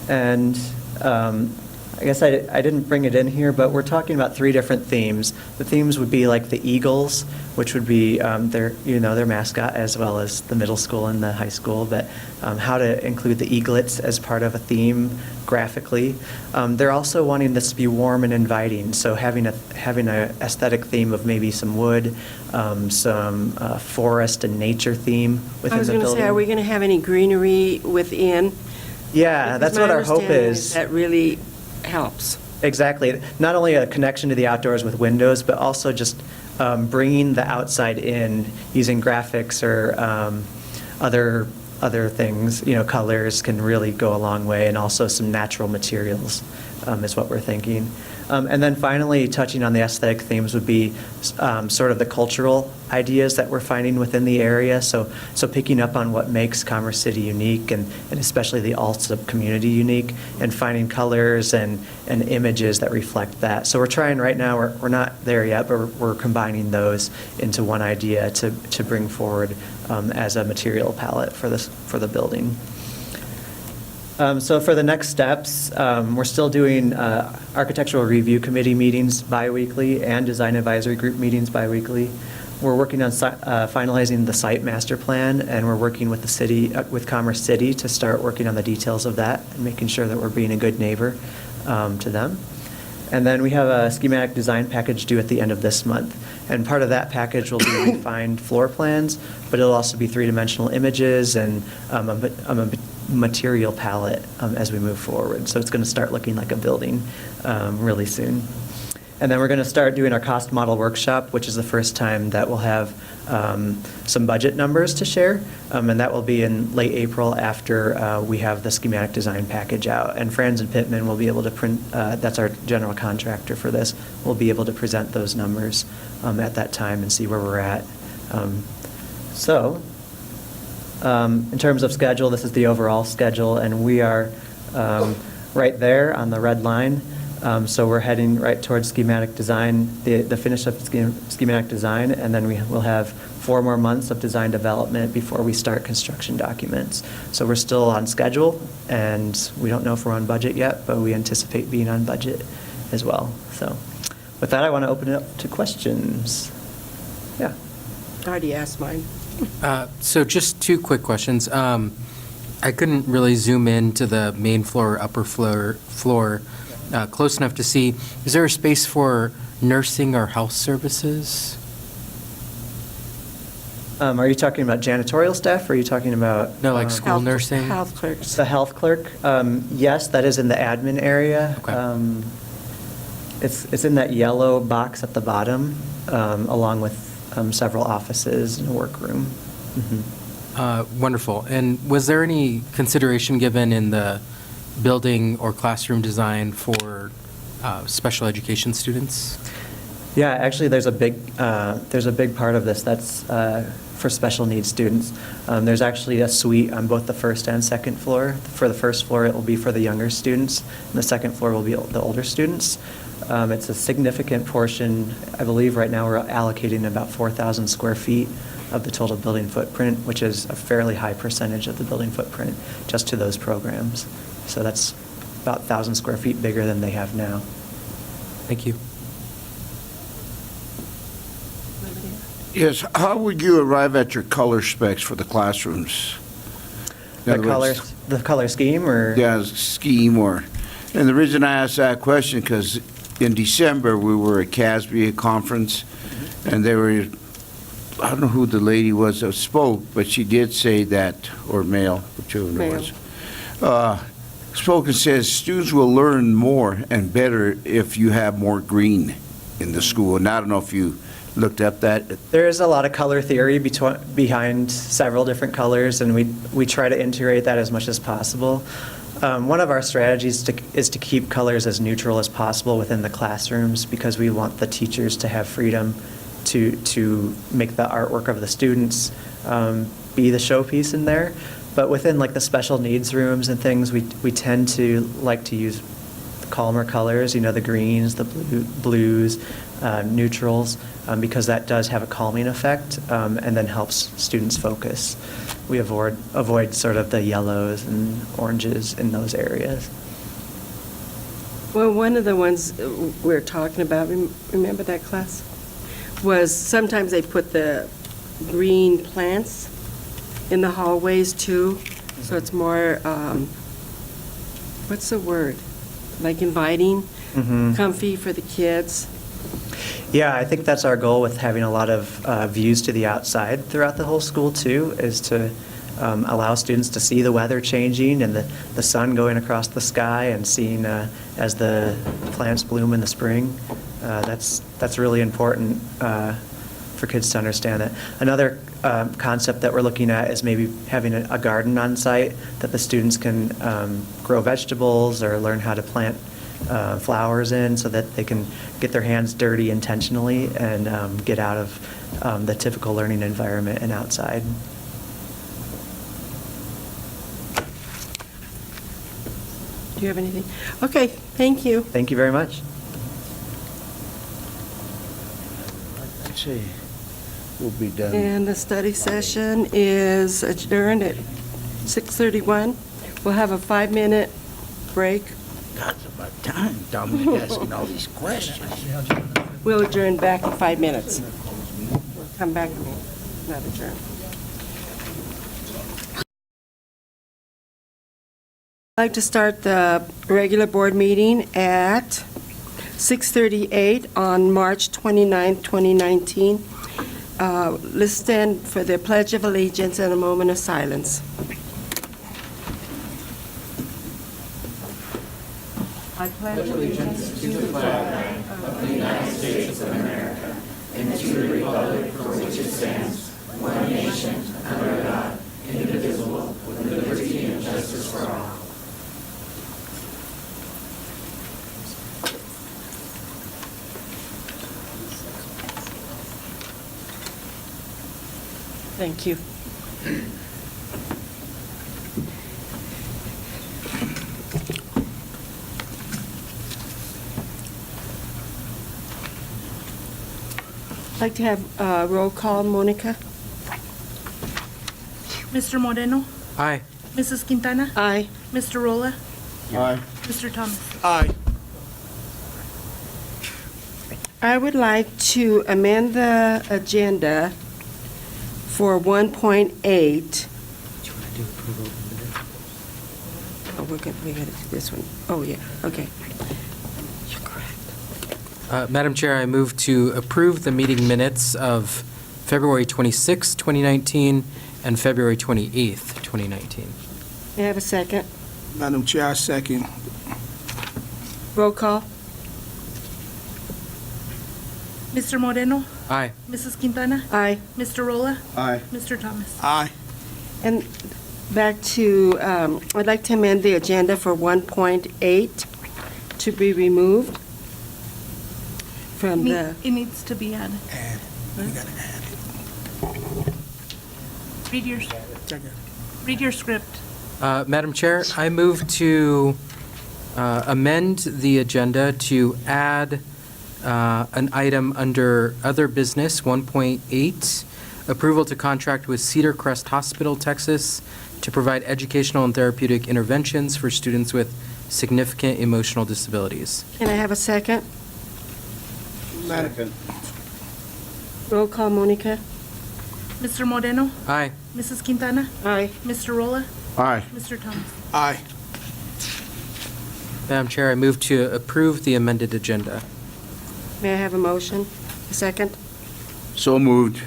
And I guess I didn't bring it in here, but we're talking about 3 different themes. The themes would be like the eagles, which would be their mascot, as well as the middle school and the high school, but how to include the eaglets as part of a theme graphically. They're also wanting this to be warm and inviting, so having a aesthetic theme of maybe some wood, some forest and nature theme within the building. I was going to say, are we going to have any greenery within? Yeah, that's what our hope is. That really helps. Exactly. Not only a connection to the outdoors with windows, but also just bringing the outside in using graphics or other things. Colors can really go a long way, and also some natural materials is what we're thinking. And then finally, touching on the aesthetic themes would be sort of the cultural ideas that we're finding within the area. So picking up on what makes Commerce City unique, and especially the Alsup community unique, and finding colors and images that reflect that. So we're trying right now, we're not there yet, but we're combining those into one idea to bring forward as a material palette for the building. So for the next steps, we're still doing architectural review committee meetings biweekly and design advisory group meetings biweekly. We're working on finalizing the site master plan, and we're working with the city, with Commerce City, to start working on the details of that and making sure that we're being a good neighbor to them. And then we have a schematic design package due at the end of this month. And part of that package will be refined floor plans, but it'll also be three-dimensional images and a material palette as we move forward. So it's going to start looking like a building really soon. And then we're going to start doing our cost model workshop, which is the first time that we'll have some budget numbers to share. And that will be in late April after we have the schematic design package out. And Franz and Pittman will be able to print, that's our general contractor for this, will be able to present those numbers at that time and see where we're at. In terms of schedule, this is the overall schedule, and we are right there on the red line. So we're heading right towards schematic design, the finish of schematic design, and then we will have 4 more months of design development before we start construction documents. So we're still on schedule, and we don't know if we're on budget yet, but we anticipate being on budget as well. So with that, I want to open it up to questions. Yeah. I already asked mine. So just 2 quick questions. I couldn't really zoom in to the main floor or upper floor close enough to see. Is there a space for nursing or health services? Are you talking about janitorial staff, or are you talking about? No, like school Health- nursing? Health clerks. The health clerk? Yes, that is in the admin area. Okay. It's in that yellow box at the bottom, along with several offices and a workroom. Wonderful. And was there any consideration given in the building or classroom design for special education students? Yeah, actually, there's a big part of this that's for special needs students. There's actually a suite on both the first and second floor. For the first floor, it will be for the younger students, and the second floor will be the older students. It's a significant portion. I believe right now we're allocating about 4,000 square feet of the total building footprint, which is a fairly high percentage of the building footprint just to those programs. So that's about 1,000 square feet bigger than they have now. Thank you. Yes, how would you arrive at your color specs for the classrooms? In other words, The color scheme, or? Yeah, scheme or, and the reason I asked that question, because in December, we were at CASB conference, and they were, I don't know who the lady was that spoke, but she did say that, or male, whichever it was. Spoke and says students will learn more and better if you have more green in the school. And I don't know if you looked up that. There is a lot of color theory behind several different colors, and we try to integrate that as much as possible. One of our strategies is to keep colors as neutral as possible within the classrooms, because we want the teachers to have freedom to make the artwork of the students be the showpiece in there. But within like the special needs rooms and things, we tend to like to use calmer colors, the greens, the blues, neutrals, because that does have a calming effect and then helps students focus. We avoid sort of the yellows and oranges in those areas. Well, one of the ones we're talking about, remember that class? Was sometimes they put the green plants in the hallways too, so it's more, what's the word? Like inviting, comfy for the kids. Yeah, I think that's our goal with having a lot of views to the outside throughout the whole school too, is to allow students to see the weather changing and the sun going across the sky and seeing as the plants bloom in the spring. That's really important for kids to understand that. Another concept that we're looking at is maybe having a garden on site that the students can grow vegetables or learn how to plant flowers in, so that they can get their hands dirty intentionally and get out of the typical learning environment and outside. Do you have anything? Okay, thank you. Thank you very much. I'd say we'll be done. And the study session is adjourned at 6:31. We'll have a 5-minute break. That's about time, Dominic asking all these questions. We'll adjourn back in 5 minutes. We'll come back, not adjourn. I'd like to start the regular board meeting at 6:38 on March 29, 2019. Let's stand for the Pledge of Allegiance and a moment of silence. I pledge allegiance to the flag of the United States of America and to the republic for which it stands, one nation, under God, indivisible, with liberty and justice for all. Thank you. I'd like to have roll call. Monica? Mr. Moreno? Aye. Mrs. Quintana? Aye. Mr. Rolla? Aye. Mr. Thomas? Aye. I would like to amend the agenda for 1.8. Oh, we're going to do this one. Oh, yeah, okay. You're correct. Madam Chair, I move to approve the meeting minutes of February 26, 2019, and February 28, 2019. May I have a second? Madam Chair, I second. Roll call. Mr. Moreno? Aye. Mrs. Quintana? Aye. Mr. Rolla? Aye. Mr. Thomas? Aye. And back to, I'd like to amend the agenda for 1.8 to be removed from the, It needs to be added. Add. We gotta add it. Read your script. Madam Chair, I move to amend the agenda to add an item under Other Business, 1.8, approval to contract with Cedar Crest Hospital, Texas, to provide educational and therapeutic interventions for students with significant emotional disabilities. can I have a second? Second. Roll call. Monica? Mr. Moreno? Aye. Mrs. Quintana? Aye. Mr. Rolla? Aye. Mr. Thomas? Aye. Madam Chair, I move to approve the amended agenda. May I have a motion? A second? So moved.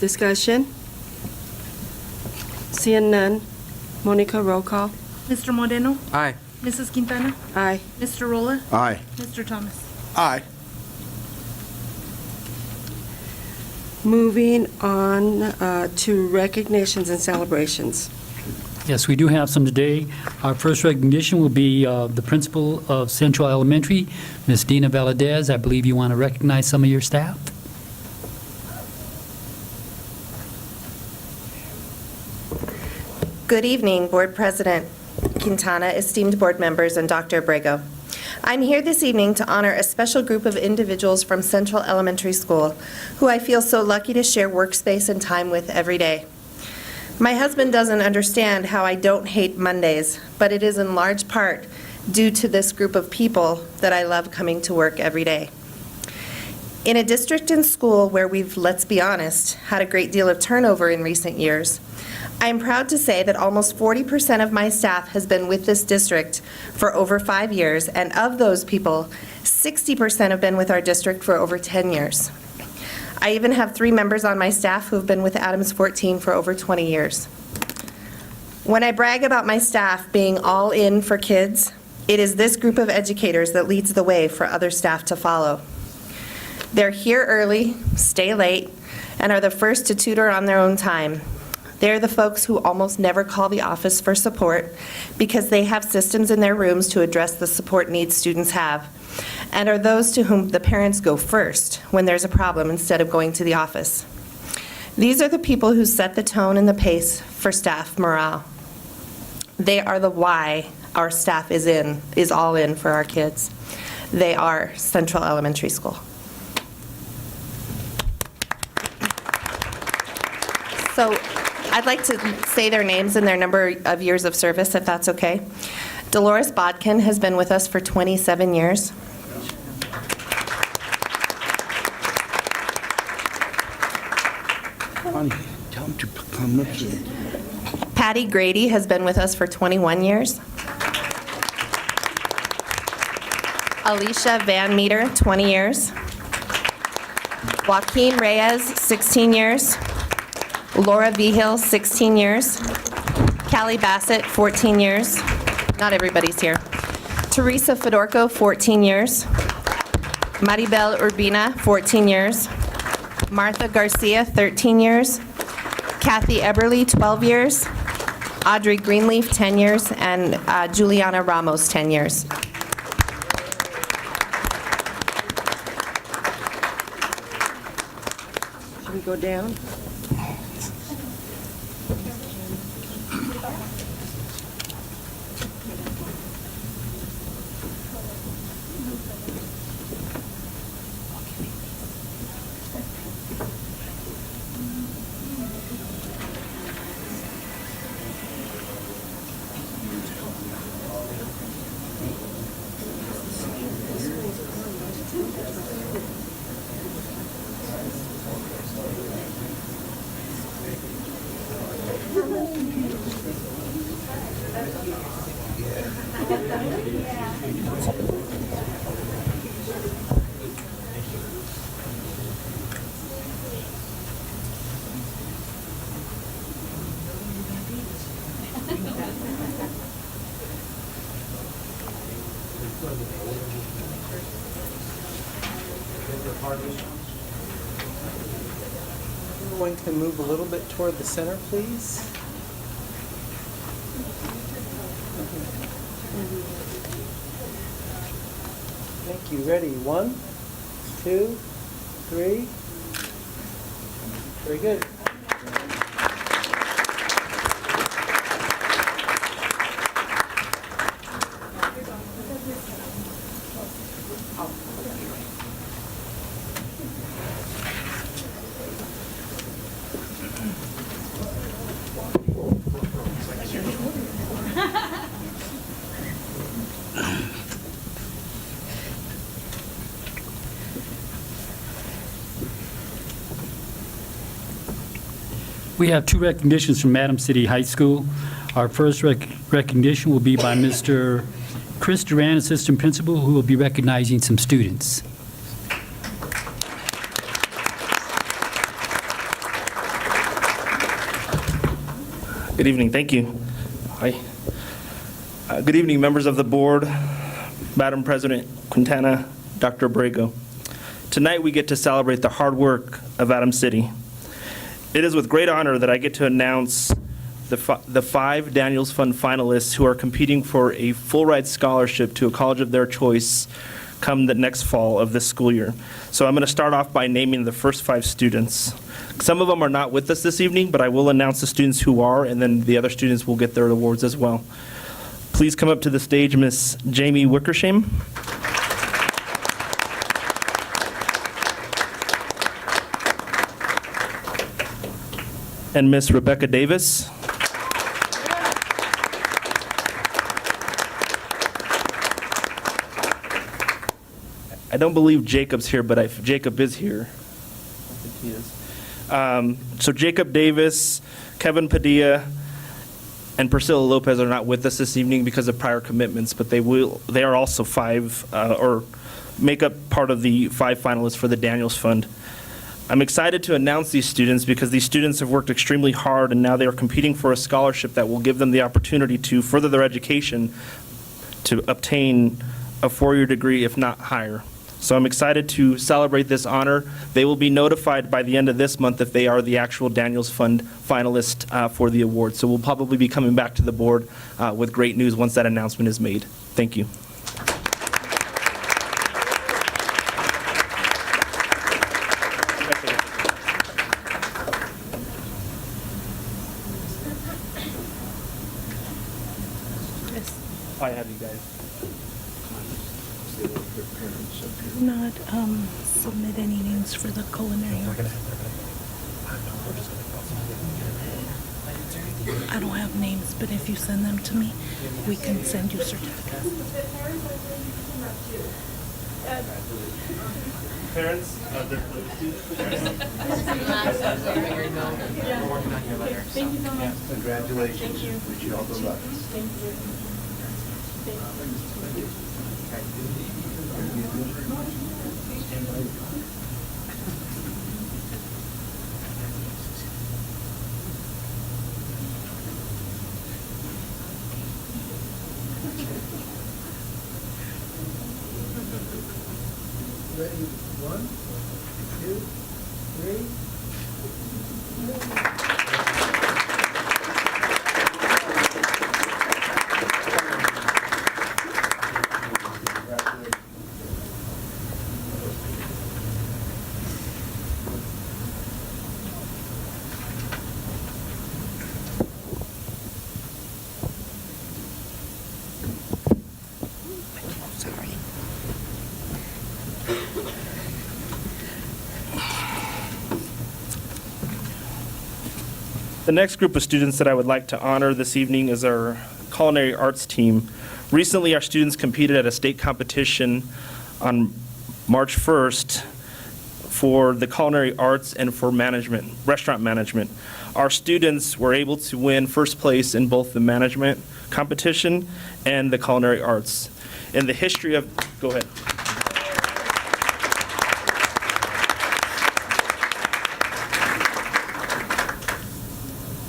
Discussion? Seeing none. Monica, roll call. Mr. Moreno? Aye. Mrs. Quintana? Aye. Mr. Rolla? Aye. Mr. Thomas? Aye. Moving on to recognitions and celebrations. Yes, we do have some today. Our first recognition will be the principal of Central Elementary, Ms. Dina Valadez. I believe you want to recognize some of your staff. Good evening, Board President Quintana, esteemed board members, and Dr. Abrego. I'm here this evening to honor a special group of individuals from Central Elementary School who I feel so lucky to share workspace and time with every day. My husband doesn't understand how I don't hate Mondays, but it is in large part due to this group of people that I love coming to work every day. In a district and school where we've, let's be honest, had a great deal of turnover in recent years, I am proud to say that almost 40% of my staff has been with this district for over 5 years, and of those people, 60% have been with our district for over 10 years. I even have 3 members on my staff who have been with Adams 14 for over 20 years. When I brag about my staff being all in for kids, it is this group of educators that leads the way for other staff to follow. They're here early, stay late, and are the first to tutor on their own time. They're the folks who almost never call the office for support because they have systems in their rooms to address the support needs students have, and are those to whom the parents go first when there's a problem instead of going to the office. These are the people who set the tone and the pace for staff morale. They are the why our staff is all in for our kids. They are Central Elementary School. So I'd like to say their names and their number of years of service, if that's okay. Dolores Bodkin has been with us for 27 years. Tell them to come up here. Patty Grady has been with us for 21 years. Alicia Van Meter, 20 years. Joaquin Reyes, 16 years. Laura Vigil, 16 years. Callie Bassett, 14 years. Not everybody's here. Teresa Fedorko, 14 years. Maribel Urbina, 14 years. Martha Garcia, 13 years. Kathy Eberly, 12 years. Audrey Greenleaf, 10 years. And Juliana Ramos, 10 years. Should we go down? Everyone can move a little bit toward the center, please. Thank you. Ready? 1, 2, 3. Very good. We have 2 recognitions from Adams City High School. Our first recognition will be by Mr. Chris Duran, Assistant Principal, who will be recognizing some students. Good evening, thank you. Hi. Good evening, members of the board, Madam President Quintana, Dr. Abrego. Tonight we get to celebrate the hard work of Adams City. It is with great honor that I get to announce the 5 Daniels Fund finalists who are competing for a full-ride scholarship to a college of their choice come the next fall of this school year. So I'm going to start off by naming the first 5 students. Some of them are not with us this evening, but I will announce the students who are, and then the other students will get their awards as well. Please come up to the stage, Miss Jamie Wickersham. And Miss Rebecca Davis. I don't believe Jacob's here, but Jacob is here. I think he is. So Jacob Davis, Kevin Padilla, and Priscilla Lopez are not with us this evening because of prior commitments, but they are also 5 or make up part of the 5 finalists for the Daniels Fund. I'm excited to announce these students because these students have worked extremely hard and now they are competing for a scholarship that will give them the opportunity to further their education to obtain a 4-year degree, if not higher. So I'm excited to celebrate this honor. They will be notified by the end of this month if they are the actual Daniels Fund finalist for the award. So we'll probably be coming back to the board with great news once that announcement is made. Thank you. I have you guys. Not submit any names for the culinary arts. I don't have names, but if you send them to me, we can send you certificates. Parents, We're working on your letter. Thank you so much. Congratulations. Thank you. Wish you all the luck. Thank you. Ready, 1, 2, 3. The next group of students that I would like to honor this evening is our culinary arts team. Recently, our students competed at a state competition on March 1st for the culinary arts and for management, restaurant management. Our students were able to win first place in both the management competition and the culinary arts. In the history of, go ahead.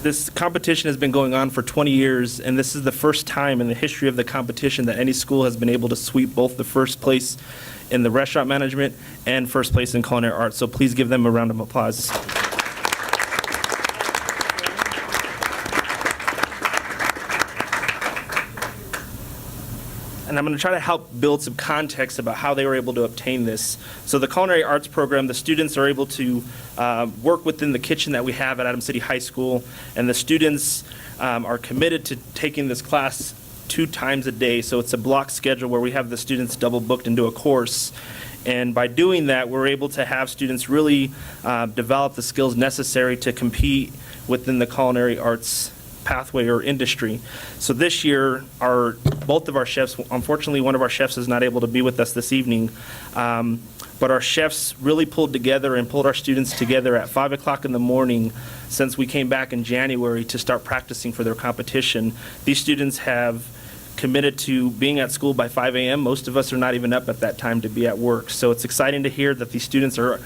This competition has been going on for 20 years, and this is the first time in the history of the competition that any school has been able to sweep both the first place in the restaurant management and first place in culinary arts. So please give them a round of applause. And I'm going to try to help build some context about how they were able to obtain this. So the culinary arts program, the students are able to work within the kitchen that we have at Adams City High School, and the students are committed to taking this class 2 times a day. So it's a block schedule where we have the students double booked into a course. And by doing that, we're able to have students really develop the skills necessary to compete within the culinary arts pathway or industry. So this year, both of our chefs, unfortunately one of our chefs is not able to be with us this evening, but our chefs really pulled together and pulled our students together at 5 o'clock in the morning since we came back in January to start practicing for their competition. These students have committed to being at school by 5 a.m. Most of us are not even up at that time to be at work. So it's exciting to hear that these students are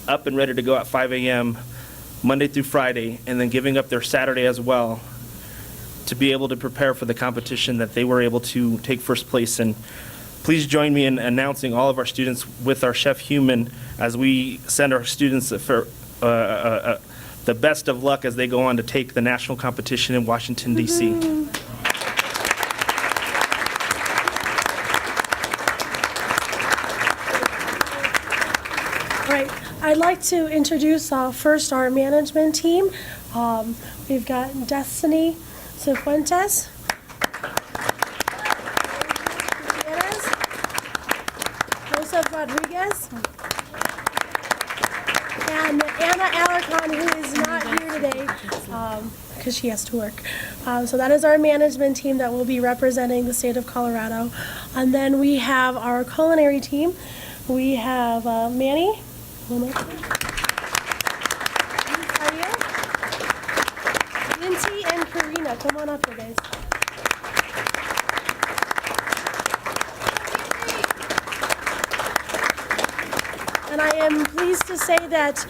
up and ready to go at 5 a.m. Monday through Friday, and then giving up their Saturday as well to be able to prepare for the competition that they were able to take first place in. Please join me in announcing all of our students with our Chef Human as we send our students for the best of luck as they go on to take the national competition in Washington, D.C. All right, I'd like to introduce first our management team. We've got Destiny Cifuentes, Joseph Rodriguez, and Anna Alarcon, who is not here today because she has to work. So that is our management team that will be representing the state of Colorado. And then we have our culinary team. We have Manny. Lindsay and Karina, come on up here, guys. And I am pleased to say that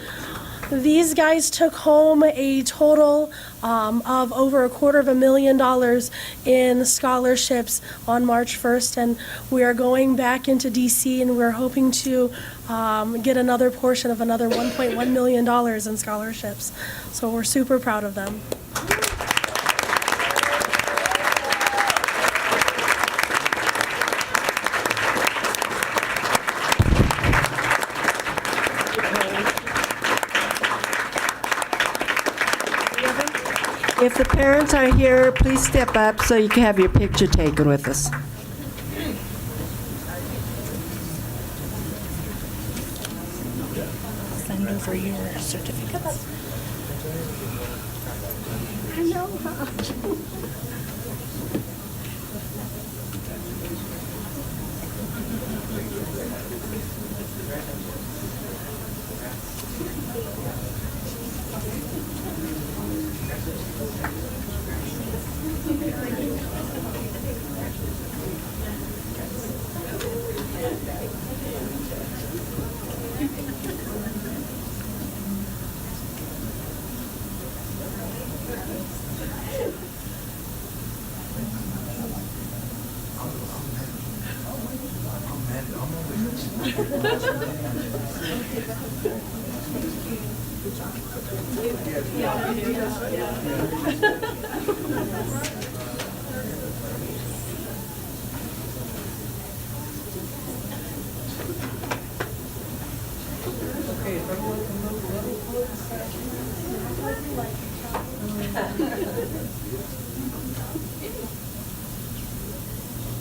these guys took home a total of over $250,000 in scholarships on March 1st, and we are going back into DC, and we're hoping to get another portion of another $1.1 million in scholarships. So we're super proud of them. If the parents are here, please step up so you can have your picture taken with us. Send over your certificates. I know how.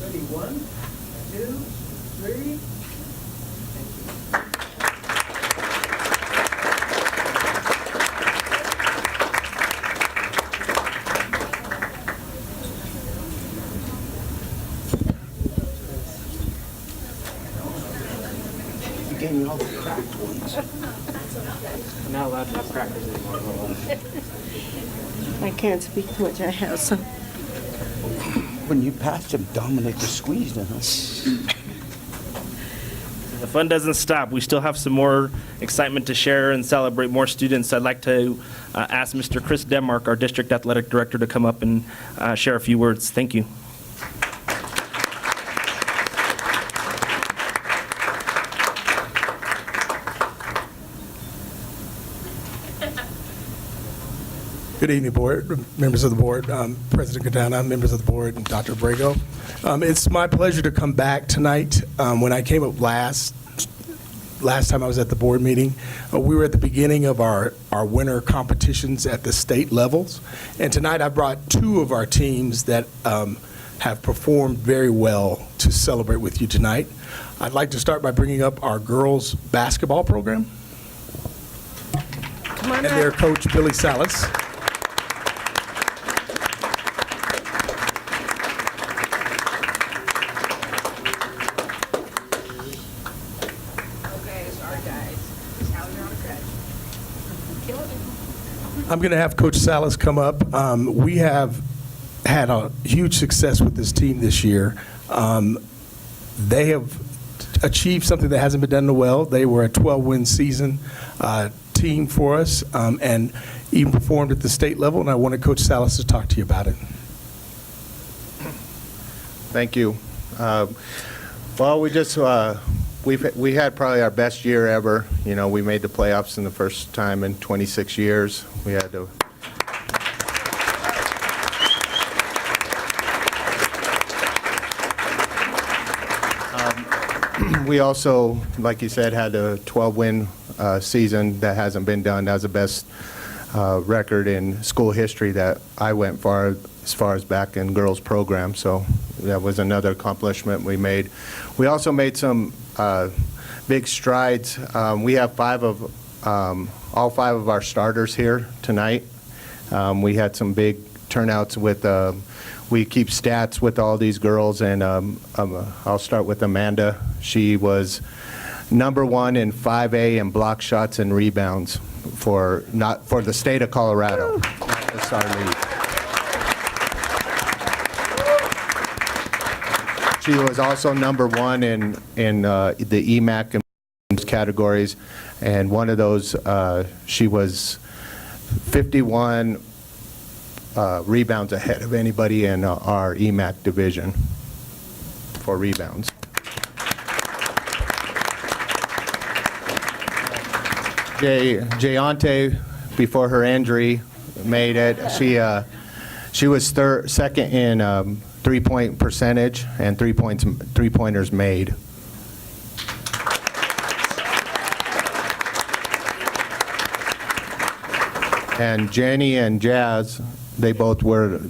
Ready, 1, 2, 3. You gave me all the cracked ones. I'm not allowed to have crackers anymore. I can't speak too much. I have some. When you passed him, Dominic was squeezed in, huh? The fun doesn't stop. We still have some more excitement to share and celebrate more students. I'd like to ask Mr. Chris Denmark, our district athletic director, to come up and share a few words. Thank you. Good evening, board, members of the board, President Quintana, members of the board, and Dr. Abrego. It's my pleasure to come back tonight. When I came up last time I was at the board meeting, we were at the beginning of our winter competitions at the state levels. And tonight I brought 2 of our teams that have performed very well to celebrate with you tonight. I'd like to start by bringing up our girls basketball program Come on and up. their coach, Billy Salas. I'm going to have Coach Salas come up. We have had a huge success with this team this year. They have achieved something that hasn't been done in a while. They were a 12-win season team for us and even performed at the state level, and I wanted Coach Salas to talk to you about it. Thank you. Well, we had probably our best year ever. You know, we made the playoffs in the first time in 26 years. We had to. We also, like you said, had a 12-win season that hasn't been done. That was the best record in school history that I went for as far as back in girls program. So that was another accomplishment we made. We also made some big strides. We have all 5 of our starters here tonight. We had some big turnouts with, we keep stats with all these girls, and I'll start with Amanda. She was #1 in 5A in block shots and rebounds for the state of Colorado. That's our lead. She was also #1 in the EMAC and categories, and one of those, she was 51 rebounds ahead of anybody in our EMAC division for rebounds. Jayante, before her injury, made it. She was second in three-point percentage and three-pointers made. And Jenny and Jazz, they both were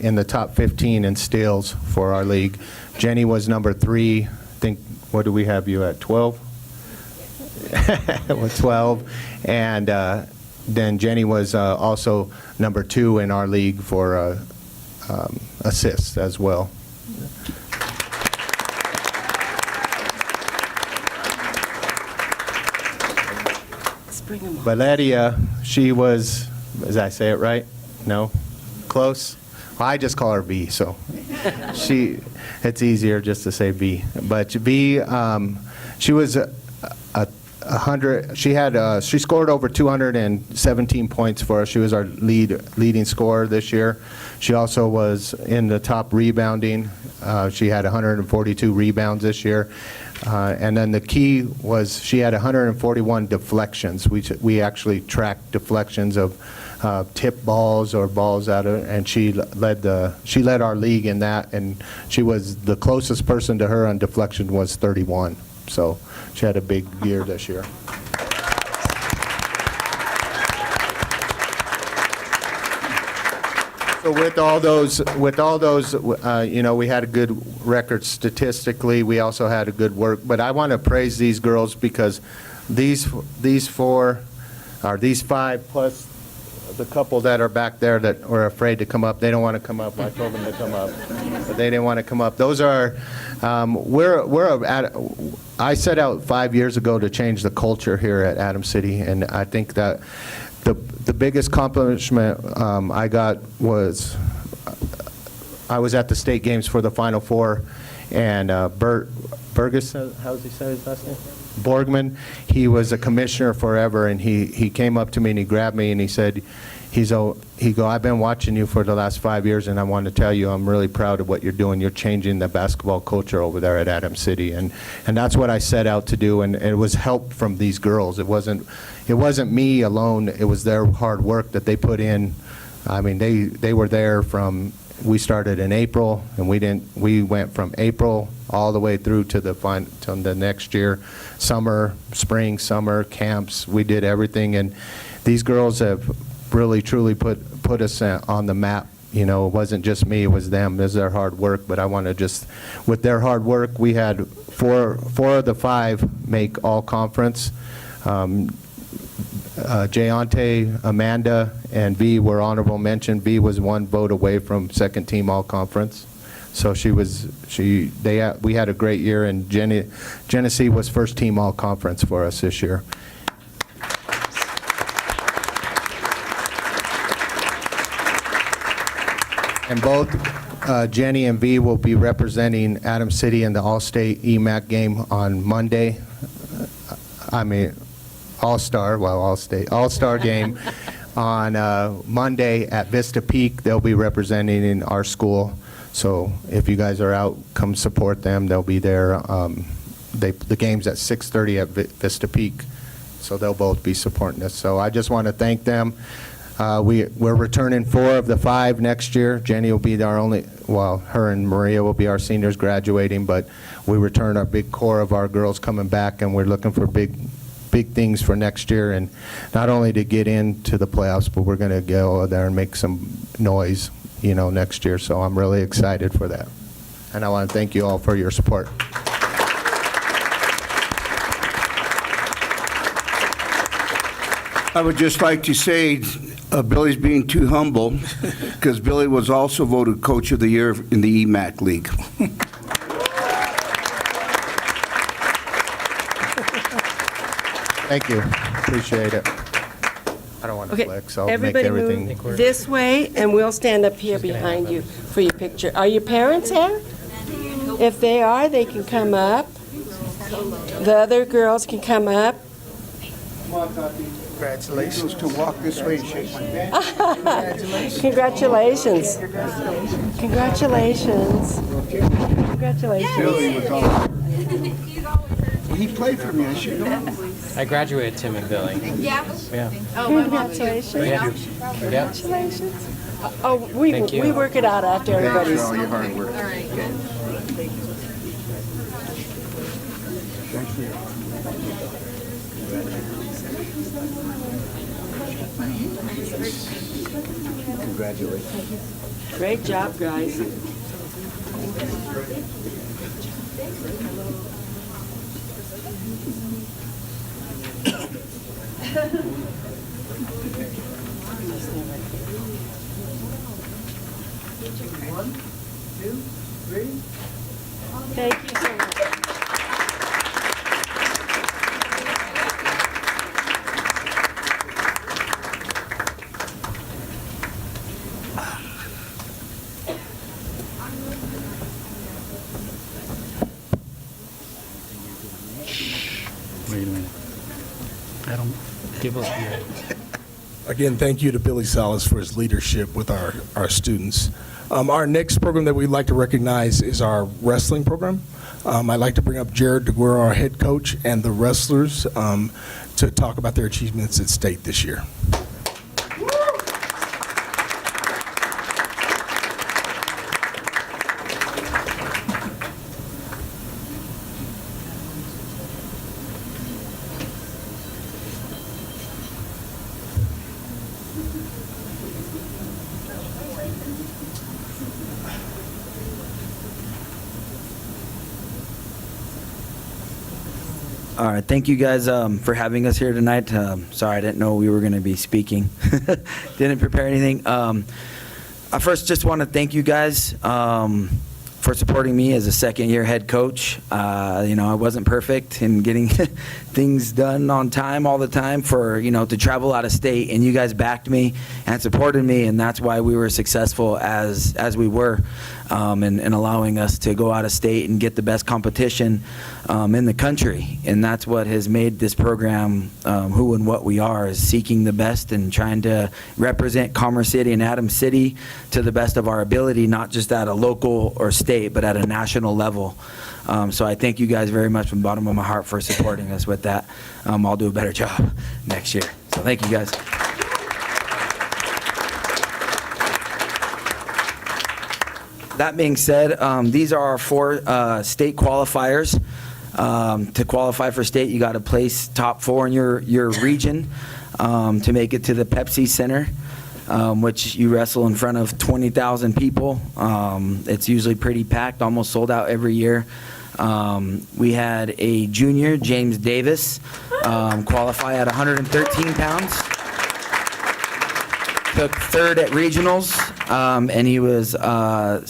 in the top 15 in steals for our league. Jenny was #3. I think, what do we have you at, 12? With 12. And then Jenny was also number 2 in our league for assists as well. Let's bring them on. Valeria, she was, did I say it right? No? Close? Well, I just call her V, so it's easier just to say V. But V, she was a 100. She scored over 217 points for us. She was our leading scorer this year. She also was in the top rebounding. She had 142 rebounds this year. And then the key was she had 141 deflections. We actually tracked deflections of tip balls or balls out of, and she led our league in that, and she was the closest person to her on deflection was 31. So she had a big year this year. So with all those, we had a good record statistically. We also had a good work. But I want to praise these girls because these 5 plus the couple that are back there that were afraid to come up. They don't want to come up. I told them to come up, but they didn't want to come up. Those are I set out 5 years ago to change the culture here at Adams City, and I think that the biggest accomplishment I got was I was at the state games for the Final Four, and Burgess, how does he say his last name? Borgman, he was a commissioner forever, and he came up to me and he grabbed me and he said, I've been watching you for the last 5 years, and I want to tell you I'm really proud of what you're doing. You're changing the basketball culture over there at Adams City, and that's what I set out to do, and it was help from these girls. It wasn't me alone. It was their hard work that they put in. I mean, they were there from, we started in April, and we went from April all the way through to the next year, summer, spring, summer, camps. We did everything, and these girls have really, truly put us on the map. You know, it wasn't just me, it was them. It was their hard work, but I want to just, with their hard work, we had four of the 5 make all conference. Jayante, Amanda, and V were honorable mention. V was 1 vote away from second team all conference. So we had a great year, and Genesee was first team all conference for us this year. And both Jenny and V will be representing Adams City in the All-State EMAC game on Monday. All-Star game on Monday at Vista Peak. They'll be representing in our school. So if you guys are out, come support them. They'll be there. The game's at 6:30 at Vista Peak. So they'll both be supporting us. So I just want to thank them. We're returning 4 of the 5 next year. Jenny will be her and Maria will be our seniors graduating, but we return our big core of our girls coming back, and we're looking for big things for next year, and not only to get into the playoffs, but we're going to go there and make some noise, next year. So I'm really excited for that. And I want to thank you all for your support. I would just like to say Billy's being too humble because Billy was also voted Coach of the Year in the EMAC League. Thank you. Appreciate it. I don't want to flex, so I'll make everything. Everybody move this way, and we'll stand up here behind you for your picture. Are your parents here? If they are, they can come up. The other girls can come up. Congratulations to walk this way and shake my hand. Congratulations. Congratulations. Congratulations. Billy was he played for me, I should know. I graduated Tim and Billy. Yeah? Yeah. Congratulations. Yeah. Congratulations. Oh, we work it out after everybody's. All your hard work. All right, good. Thanks for your Congratulations. Great job, guys. three. Thank you so much. Wait a minute. I don't give up yet. Again, thank you to Billy Salas for his leadership with our students. Our next program that we'd like to recognize is our wrestling program. I'd like to bring up Jared DeGuerro, our head coach, and the wrestlers to talk about their achievements at state this year. All right, thank you guys for having us here tonight. Sorry, I didn't know we were going to be speaking. Didn't prepare anything. I first just want to thank you guys for supporting me as a second-year head coach. I wasn't perfect in getting things done on time all the time to travel out of state, and you guys backed me and supported me, and that's why we were successful as we were in allowing us to go out of state and get the best competition in the country. And that's what has made this program who and what we are, is seeking the best and trying to represent Commerce City and Adams City to the best of our ability, not just at a local or state, but at a national level. So I thank you guys very much from the bottom of my heart for supporting us with that. I'll do a better job next year. So thank you guys. That being said, these are our 4 state qualifiers. To qualify for state, you got to place top 4 in your region to make it to the Pepsi Center, which you wrestle in front of 20,000 people. It's usually pretty packed, almost sold out every year. We had a junior, James Davis, qualify at 113 pounds. Took 3rd at regionals, and he was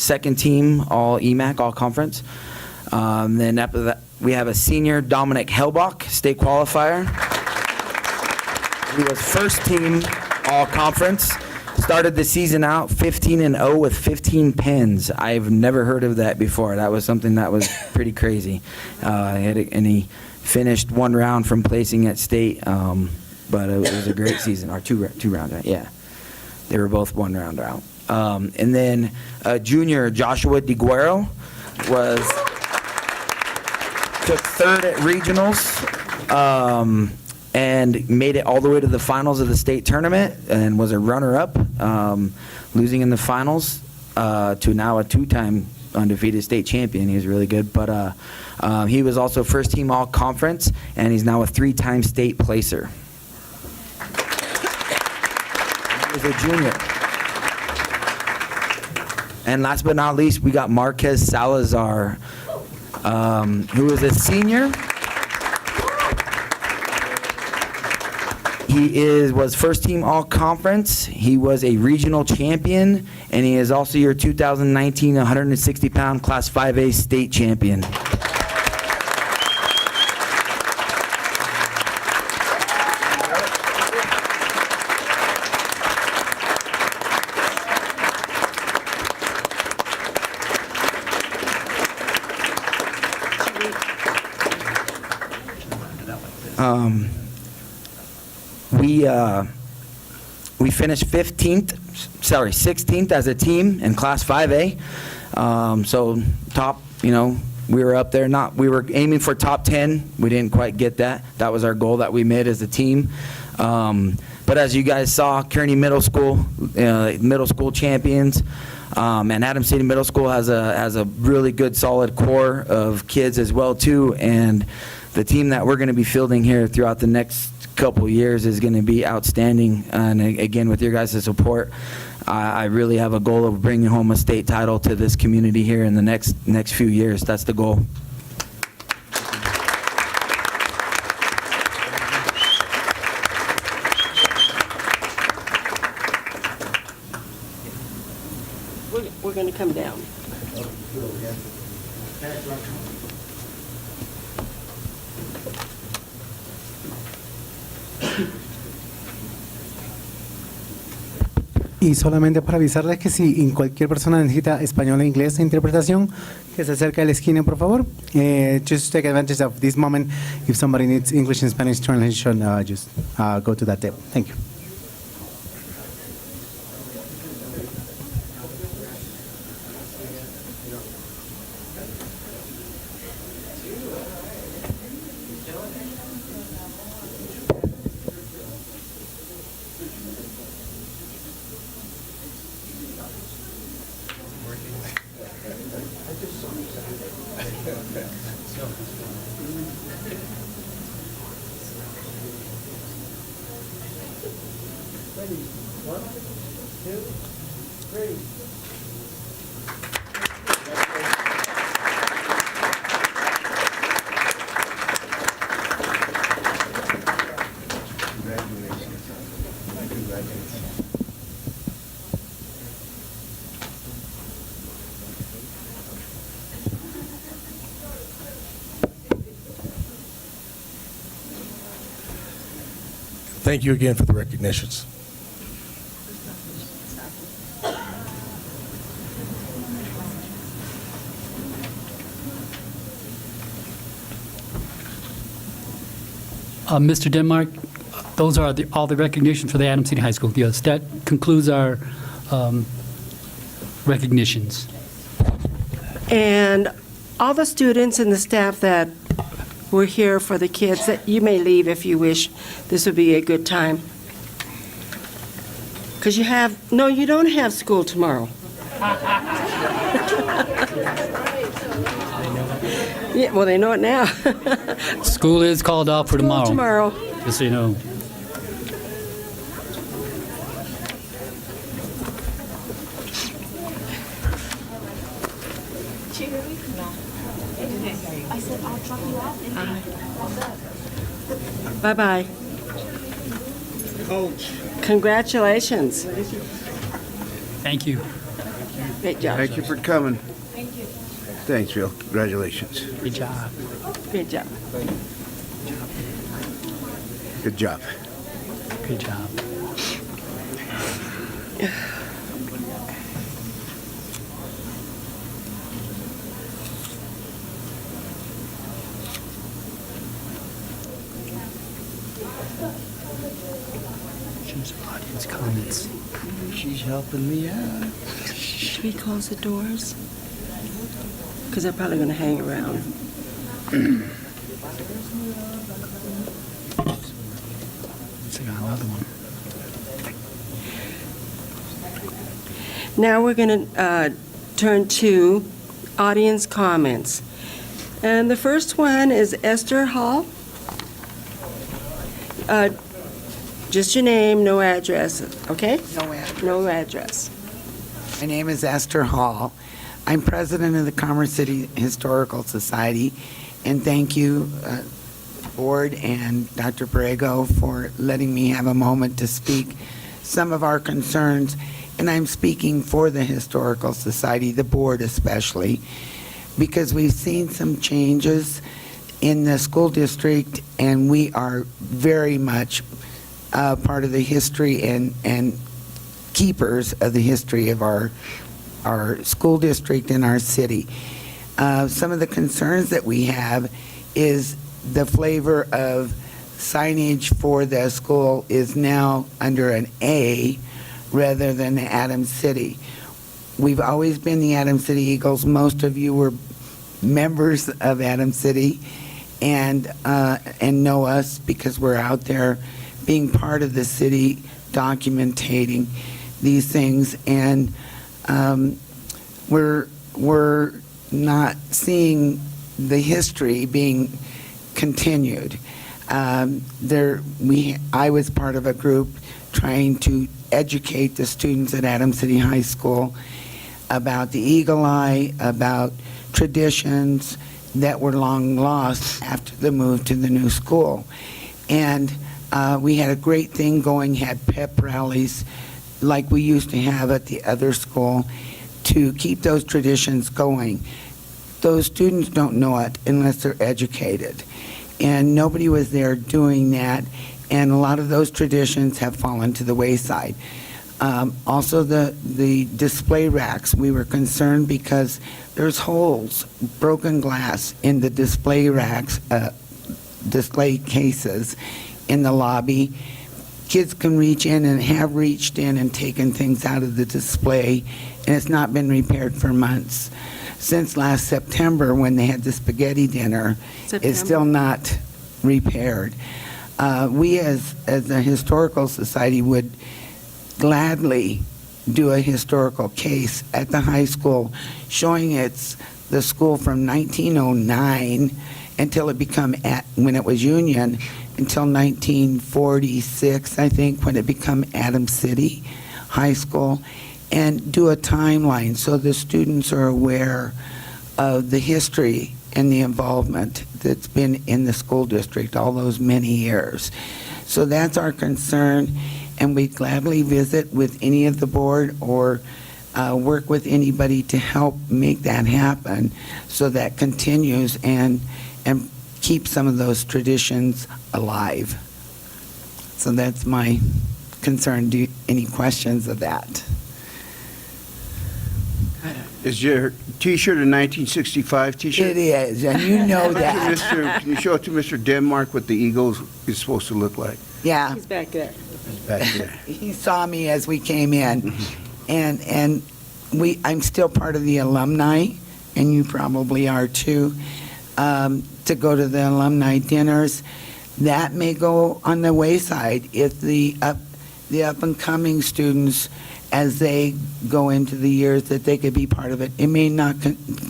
second team all EMAC, all conference. Then after that, we have a senior, Dominic Helbach, state qualifier. He was first team all conference. Started the season out 15-0 with 15 pins. I've never heard of that before. That was something that was pretty crazy. And he finished 1 round from placing at state, but it was a great season, or 2 rounds, right? Yeah. They were both 1 round out. And then junior Joshua DeGuerro took 3rd at regionals and made it all the way to the finals of the state tournament and was a runner-up, losing in the finals to now a 2-time undefeated state champion. He was really good. But he was also first team all conference, and he's now a 3-time state placer. He was a junior. And last but not least, we got Marquez Salazar, who is a senior. He was first team all conference. He was a regional champion, and he is also your 2019 160-pound Class 5A state champion. We finished 16th as a team in Class 5A. So top, we were up there. We were aiming for top 10. We didn't quite get that. That was our goal that we made as a team. But as you guys saw, Kearney Middle School champions, and Adams City Middle School has a really good, solid core of kids as well too. And the team that we're going to be fielding here throughout the next couple years is going to be outstanding. And again, with your guys' support, I really have a goal of bringing home a state title to this community here in the next few years. That's the goal. We're going to come down. Y solamente para avisarles que si cualquier persona necesita español e inglés de interpretación, que se acerque a la esquina, por favor. Just take advantage of this moment. If somebody needs English and Spanish translation, just go to that table. Thank you. Ready? 1, 2, 3. Thank you again for the recognitions. Mr. Denmark, those are all the recognitions for the Adams City High School. Yes, that concludes our recognitions. And all the students and the staff that were here for the kids, that you may leave if you wish. This would be a good time. Because you have, no, you don't have school tomorrow. Yeah, well, they know it now. School is called off for tomorrow. Tomorrow. Just so you know. I said I'll drop you off and Bye-bye. Coach. Congratulations. Thank you. Great job. Thank you for coming. Thank you. Thanks, Phil. Congratulations. Good job. Great job. Good job. Good job. Choose audience comments. She's helping me out. Should we close the doors? Because they're probably going to hang around. So I got another one. Now we're going to turn to audience comments. And the first one is Esther Hall. Just your name, no address, okay? No address. No address. My name is Esther Hall. I'm president of the Commerce City Historical Society, and thank you, board and Dr. Borrego, for letting me have a moment to speak some of our concerns. And I'm speaking for the Historical Society, the board especially, because we've seen some changes in the school district, and we are very much part of the history and keepers of the history of our school district and our city. Some of the concerns that we have is the flavor of signage for the school is now under an A rather than the Adams City. We've always been the Adams City Eagles. Most of you were members of Adams City and know us because we're out there being part of the city, documenting these things, and we're not seeing the history being continued. I was part of a group trying to educate the students at Adams City High School about the Eagle Eye, about traditions that were long lost after the move to the new school. And we had a great thing going, had pep rallies like we used to have at the other school to keep those traditions going. those students don't know it unless they're educated. And nobody was there doing that, and a lot of those traditions have fallen to the wayside. Also, the display racks, we were concerned because there's holes, broken glass in the display racks, display cases in the lobby. Kids can reach in and have reached in and taken things out of the display, and it's not been repaired for months. Since last September, when they had the spaghetti dinner, it's still not repaired. We, as a historical society, would gladly do a historical case at the high school, showing it's the school from 1909 until it became, when it was Union, until 1946, I think, when it became Adams City High School, and do a timeline so the students are aware of the history and the involvement that's been in the school district all those many years. So that's our concern, and we gladly visit with any of the board or work with anybody to help make that happen so that continues and keep some of those traditions alive. So that's my concern. Any questions of that? Is your T-shirt a 1965 T-shirt? It is, and you know that. Can you show it to Mr. Denmark what the Eagles is supposed to look like? Yeah. He's back there. Back there. He saw me as we came in, and I'm still part of the alumni, and you probably are too, to go to the alumni dinners. That may go on the wayside if the up-and-coming students, as they go into the years that they could be part of it, it may not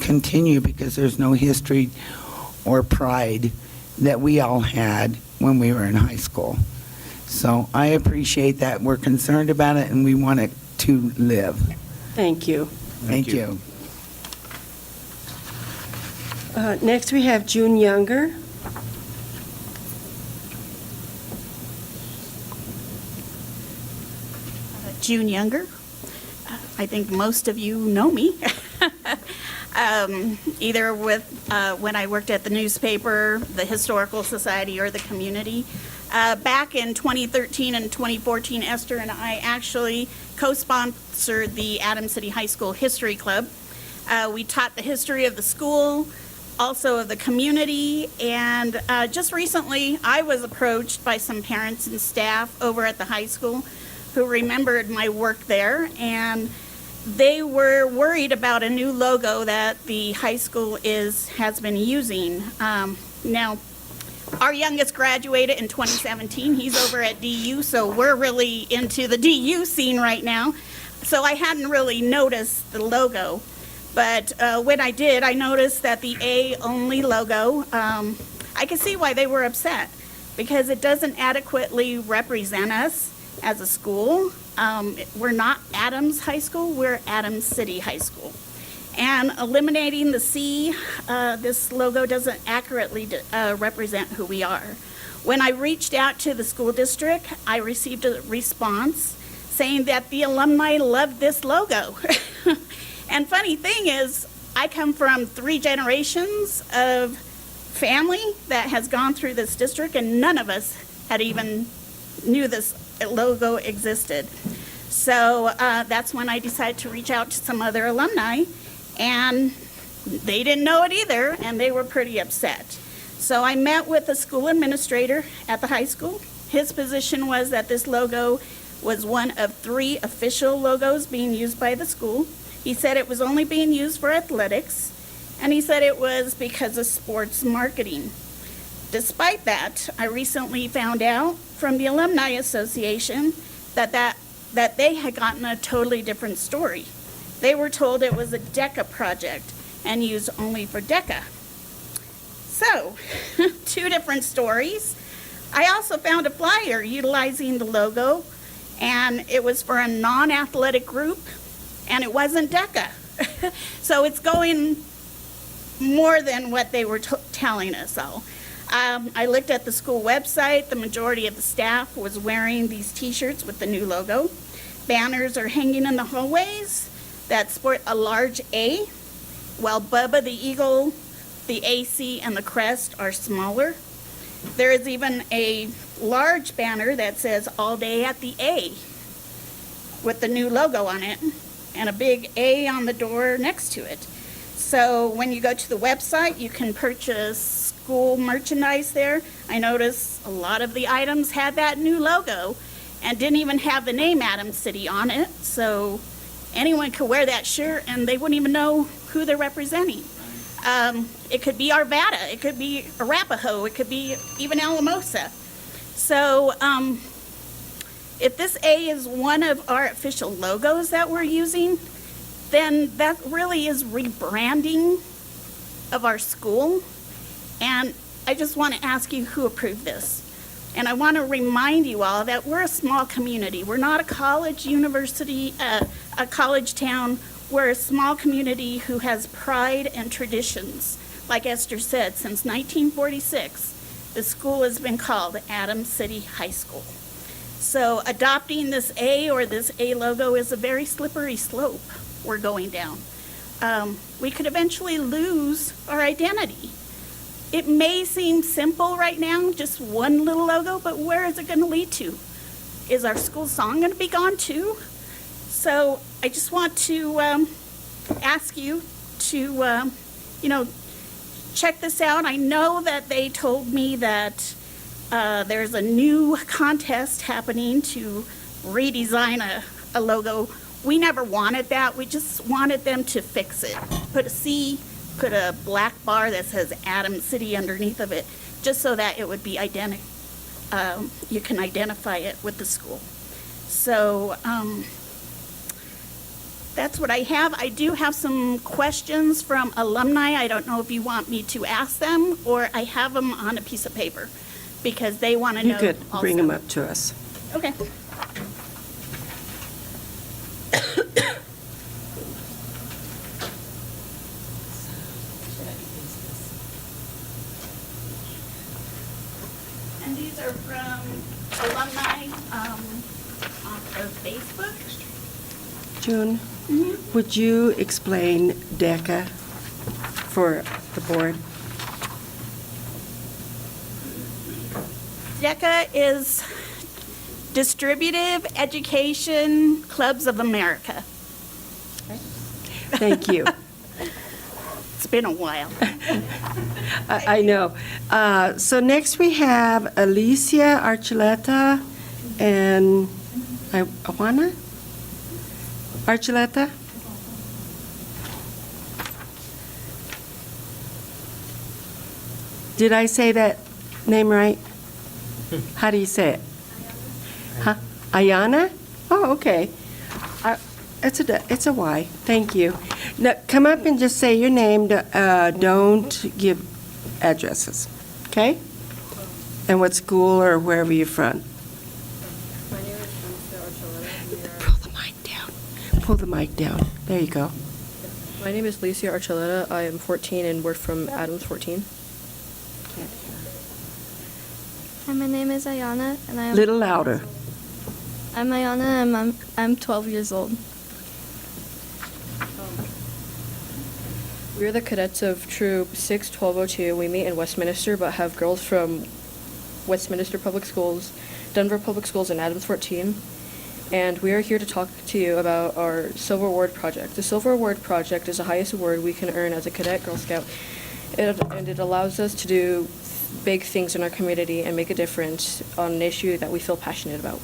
continue because there's no history or pride that we all had when we were in high school. So I appreciate that. We're concerned about it, and we want it to live. Thank you. Thank you. Next, we have June Younger. June Younger. I think most of you know me. Either with when I worked at the newspaper, the Historical Society, or the community. Back in 2013 and 2014, Esther and I actually co-sponsored the Adams City High School History Club. We taught the history of the school, also of the community, and just recently I was approached by some parents and staff over at the high school who remembered my work there, and they were worried about a new logo that the high school has been using. Now, our youngest graduated in 2017. He's over at DU, so we're really into the DU scene right now. So I hadn't really noticed the logo, but when I did, I noticed that the A-only logo, I could see why they were upset, because it doesn't adequately represent us as a school. We're not Adams High School, we're Adams City High School. And eliminating the C, this logo doesn't accurately represent who we are. When I reached out to the school district, I received a response saying that the alumni loved this logo. And funny thing is, I come from 3 generations of family that has gone through this district, and none of us had even knew this logo existed. So that's when I decided to reach out to some other alumni, and they didn't know it either, and they were pretty upset. So I met with the school administrator at the high school. His position was that this logo was one of 3 official logos being used by the school. He said it was only being used for athletics, and he said it was because of sports marketing. Despite that, I recently found out from the Alumni Association that they had gotten a totally different story. They were told it was a DECA project and used only for DECA. So, 2 different stories. I also found a flyer utilizing the logo, and it was for a non-athletic group, and it wasn't DECA. So it's going more than what they were telling us all. I looked at the school website. The majority of the staff was wearing these t-shirts with the new logo. Banners are hanging in the hallways that sport a large A. while Bubba the Eagle, the AC, and the Crest are smaller. There is even a large banner that says All Day at the A with the new logo on it and a big A on the door next to it. So when you go to the website, you can purchase school merchandise there. I noticed a lot of the items had that new logo and didn't even have the name Adams City on it. So anyone could wear that shirt and they wouldn't even know who they're representing. It could be Arvada, it could be Arapahoe, it could be even Alamosa. So if this A is one of our official logos that we're using, then that really is rebranding of our school. And I just want to ask you who approved this. And I want to remind you all that we're a small community. We're not a college university, a college town. We're a small community who has pride and traditions. Like Esther said, since 1946, the school has been called Adams City High School. So adopting this A or this A logo is a very slippery slope we're going down. We could eventually lose our identity. It may seem simple right now, just one little logo, but where is it going to lead to? Is our school song going to be gone too? So I just want to ask you to, check this out. I know that they told me that there's a new contest happening to redesign a logo. We never wanted that. We just wanted them to fix it. Put a C, put a black bar that says Adams City underneath of it, just so that it would be you can identify it with the school. So that's what I have. I do have some questions from alumni. I don't know if you want me to ask them, or I have them on a piece of paper because they want to know. You could bring also. them up to us. Okay. And these are from alumni of Facebook. June, would you explain DECA for the board? DECA is Distributive Education Clubs of America. Thank you. It's been a while. I know. So next we have Alicia Archuleta and Awana Archuleta. Did I say that name right? How do you say it? Huh? Ayana? Oh, okay. It's a Y. Thank you. Now, come up and just say your name. Don't give addresses, okay? And what school or wherever you're from. My name is Alicia Archuleta. Pull the mic down. Pull the mic down. There you go. My name is Alicia Archuleta. I am 14 and we're from Adams 14. Hi, my name is Ayana, and I'm Little louder. I'm Ayana, and I'm 12 years old. We're the cadets of Troop 61202. We meet in Westminster, but have girls from Westminster Public Schools, Denver Public Schools, and Adams 14. And we are here to talk to you about our Silver Award Project. The Silver Award Project is the highest award we can earn as a cadet Girl Scout, and it allows us to do big things in our community and make a difference on an issue that we feel passionate about.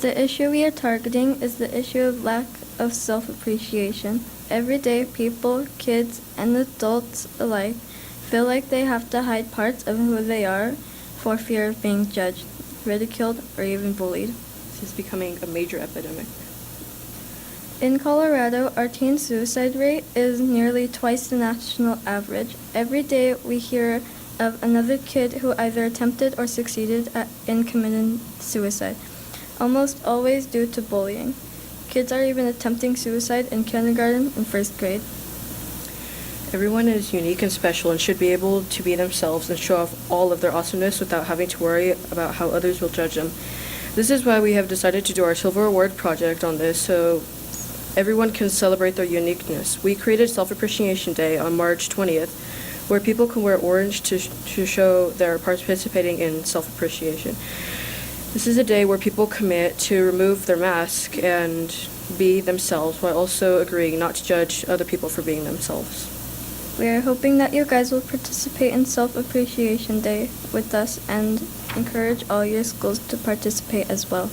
The issue we are targeting is the issue of lack of self-appreciation. Every day, people, kids, and adults alike feel like they have to hide parts of who they are for fear of being judged, ridiculed, or even bullied. This is becoming a major epidemic. In Colorado, our teen suicide rate is nearly twice the national average. Every day, we hear of another kid who either attempted or succeeded in committing suicide, almost always due to bullying. Kids are even attempting suicide in kindergarten and first grade. Everyone is unique and special and should be able to be themselves and show off all of their awesomeness without having to worry about how others will judge them. This is why we have decided to do our Silver Award project on this, so Everyone can celebrate their uniqueness. We created Self-Appreciation Day on March 20th, where people can wear orange to show they're participating in self-appreciation. This is a day where people commit to remove their mask and be themselves while also agreeing not to judge other people for being themselves. We are hoping that you guys will participate in Self-Appreciation Day with us and encourage all your schools to participate as well.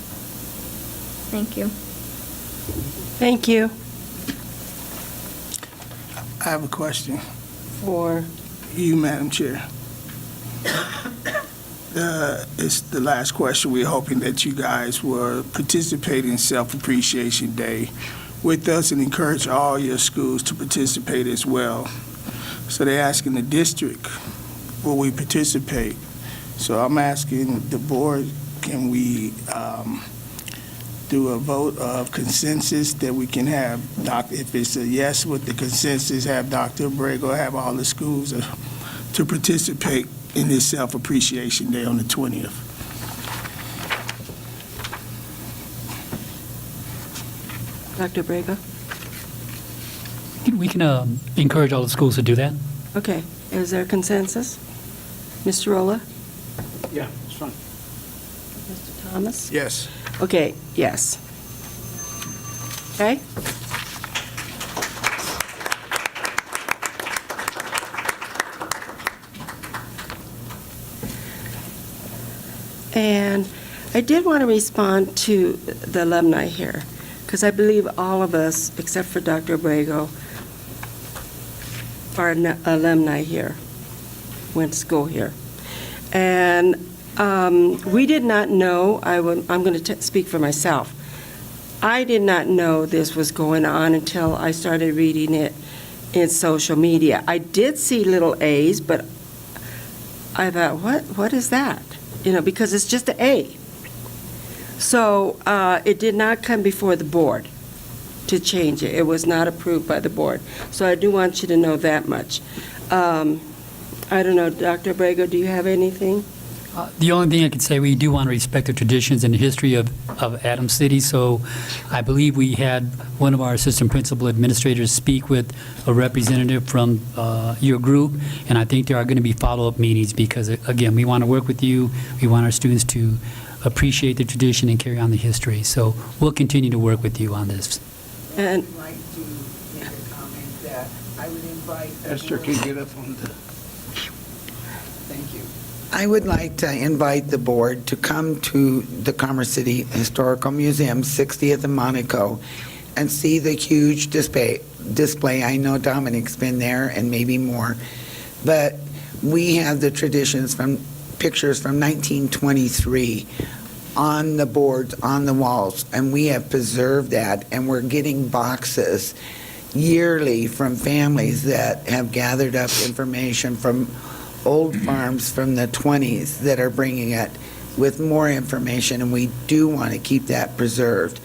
Thank you. Thank you. I have a question For you, Madam Chair. It's the last question. We're hoping that you guys will participate in Self-Appreciation Day with us and encourage all your schools to participate as well. So they're asking the district, will we participate? So I'm asking the board, can we do a vote of consensus that we can have, if it's a yes with the consensus, have Dr. Abrego have all the schools to participate in this Self-Appreciation Day on the 20th. Dr. Abrego? We can encourage all the schools to do that. Okay. Is there consensus? Mr. Rolla? Yeah, it's fine. Mr. Thomas? Yes. Okay, yes. Okay? And I did want to respond to the alumni here, because I believe all of us, except for Dr. Abrego, are alumni here, went to school here. And we did not know, I'm going to speak for myself, I did not know this was going on until I started reading it in social media. I did see little A's, but I thought, what is that? You know, because it's just an A. So it did not come before the board to change it. It was not approved by the board. So I do want you to know that much. I don't know, Dr. Abrego, do you have anything? The only thing I can say, we do want to respect the traditions and the history of Adams City, so I believe we had one of our assistant principal administrators speak with a representative from your group, and I think there are going to be follow-up meetings because, again, we want to work with you. We want our students to appreciate the tradition and carry on the history. So we'll continue to work with you on this. And I'd like to make a comment that I would invite Esther can get up on the... Thank you. I would like to invite the board to come to the Commerce City Historical Museum, 60th and Monaco, and see the huge display. I know Dominic's been there and maybe more, but we have the traditions from pictures from 1923 on the boards, on the walls, and we have preserved that, and we're getting boxes yearly from families that have gathered up information from old farms from the 20s that are bringing it with more information, and we do want to keep that preserved.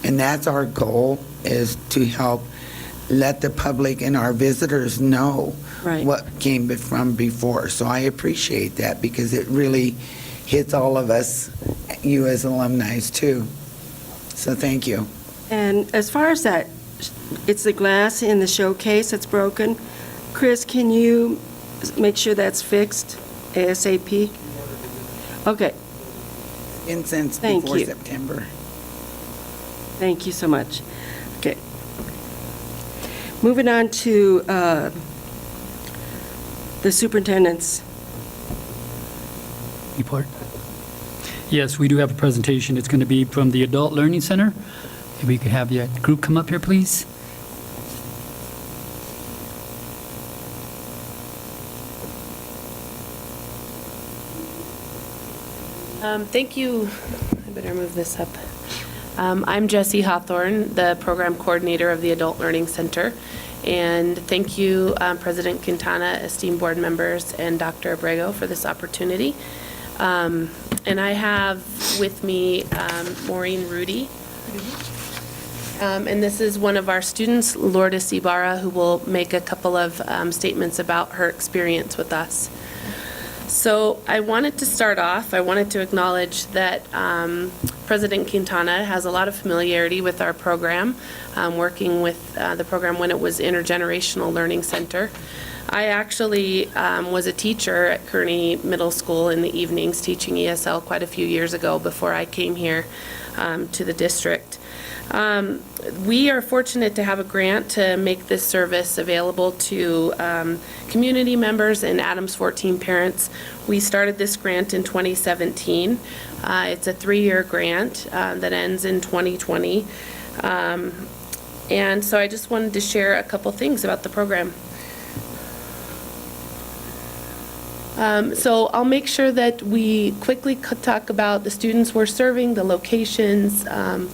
And that's our goal, is to help let the public and our visitors know what came from before. So I appreciate that because it really hits all of us, you as alumni too. So thank you. And as far as that, it's the glass in the showcase that's broken. Chris, can you make sure that's fixed ASAP? Okay. And since Thank before you. September. Thank you so much. Okay. Moving on to the superintendent's Report. Yes, we do have a presentation. It's going to be from the Adult Learning Center. If we could have the group come up here, please. Thank you. I better move this up. I'm Jessie Hawthorne, the program coordinator of the Adult Learning Center. And thank you, President Quintana, esteemed board members, and Dr. Abrego for this opportunity. And I have with me Maureen Rudy. And this is one of our students, Lourdes Ibarra, who will make a couple of statements about her experience with us. So I wanted to start off, I wanted to acknowledge that President Quintana has a lot of familiarity with our program, working with the program when it was Intergenerational Learning Center. I actually was a teacher at Kearney Middle School in the evenings, teaching ESL quite a few years ago before I came here to the district. We are fortunate to have a grant to make this service available to community members and Adams 14 parents. We started this grant in 2017. It's a 3-year grant that ends in 2020. And so I just wanted to share a couple things about the program. So I'll make sure that we quickly talk about the students we're serving, the locations,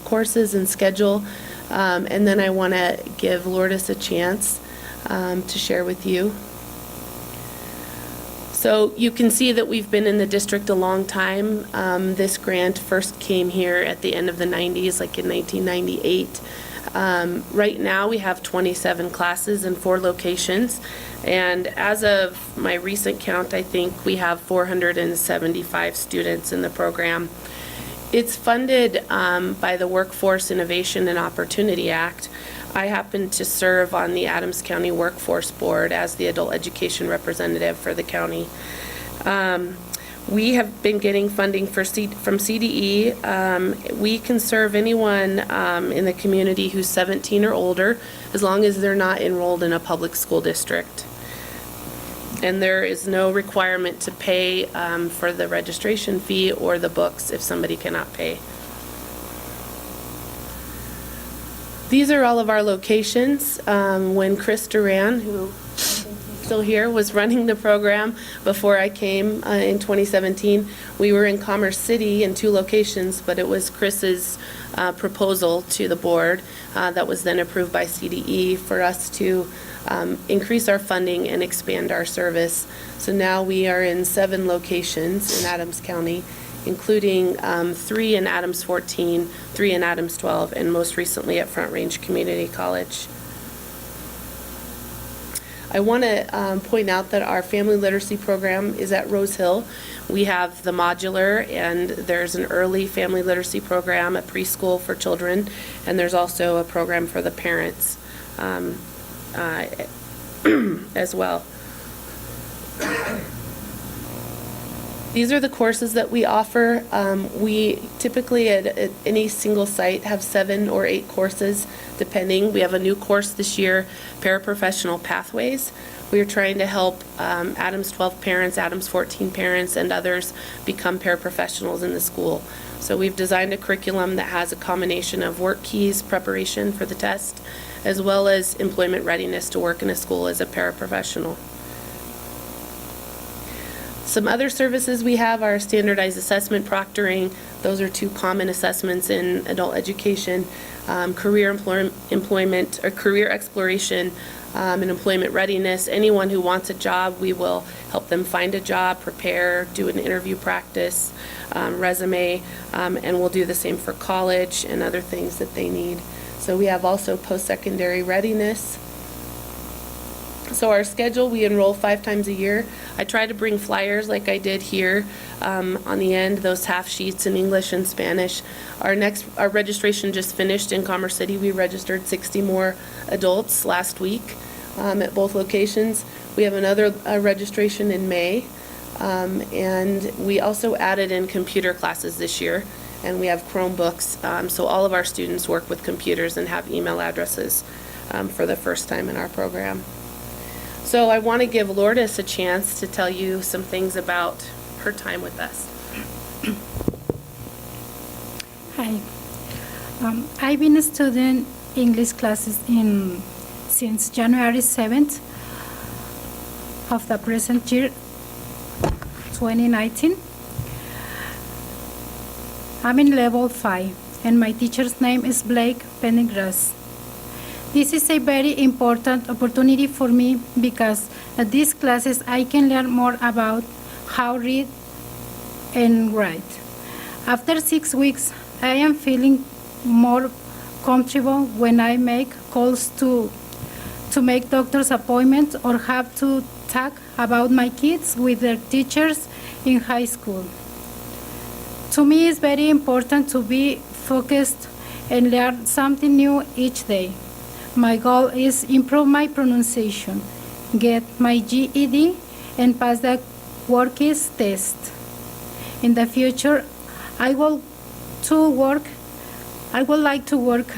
courses, and schedule. And then I want to give Lourdes a chance to share with you. So you can see that we've been in the district a long time. This grant first came here at the end of the 90s, like in 1998. Right now we have 27 classes in 4 locations. And as of my recent count, I think we have 475 students in the program. It's funded by the Workforce Innovation and Opportunity Act. I happen to serve on the Adams County Workforce Board as the adult education representative for the county. We have been getting funding from CDE. We can serve anyone in the community who's 17 or older, as long as they're not enrolled in a public school district. And there is no requirement to pay for the registration fee or the books if somebody cannot pay. These are all of our locations. When Chris Duran, who is still here, was running the program before I came in 2017, we were in Commerce City in 2 locations, but it was Chris's proposal to the board that was then approved by CDE for us to increase our funding and expand our service. So now we are in 7 locations in Adams County, including 3 in Adams 14, 3 in Adams 12, and most recently at Front Range Community College. I want to point out that our family literacy program is at Rose Hill. We have the modular, and there's an early family literacy program, a preschool for children, and there's also a program for the parents as well. These are the courses that we offer. We typically at any single site have 7 or 8 courses, depending. We have a new course this year, Paraprofessional Pathways. We are trying to help Adams 12 parents, Adams 14 parents, and others become paraprofessionals in the school. So we've designed a curriculum that has a combination of work keys, preparation for the test, as well as employment readiness to work in a school as a paraprofessional. Some other services we have are standardized assessment proctoring. Those are 2 common assessments in adult education. Career employment or career exploration and employment readiness. Anyone who wants a job, we will help them find a job, prepare, do an interview practice, resume, and we'll do the same for college and other things that they need. So we have also post-secondary readiness. So our schedule, we enroll 5 times a year. I try to bring flyers like I did here on the end, those half sheets in English and Spanish. Our registration just finished in Commerce City. We registered 60 more adults last week at both locations. We have another registration in May. And we also added in computer classes this year. And we have Chromebooks. So all of our students work with computers and have email addresses for the first time in our program. So I want to give Lourdes a chance to tell you some things about her time with us. Hi. I've been studying English classes since January 7th of the present year, 2019. I'm in level 5, and my teacher's name is Blake Pendergrass. This is a very important opportunity for me because at these classes I can learn more about how to read and write. After 6 weeks, I am feeling more comfortable when I make calls to to make doctor's appointments or have to talk about my kids with their teachers in high school. To me, it's very important to be focused and learn something new each day. My goal is improve my pronunciation, get my GED, and pass the WORKIS test. In the future, I would like to work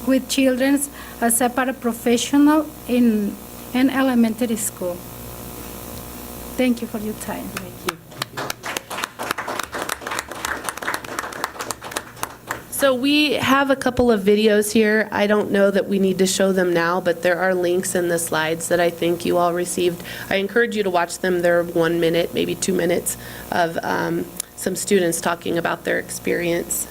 with children as a paraprofessional in an elementary school. Thank you for your time. So we have a couple of videos here. I don't know that we need to show them now, but there are links in the slides that I think you all received. I encourage you to watch them. They're 1 minute, maybe 2 minutes of some students talking about their experience.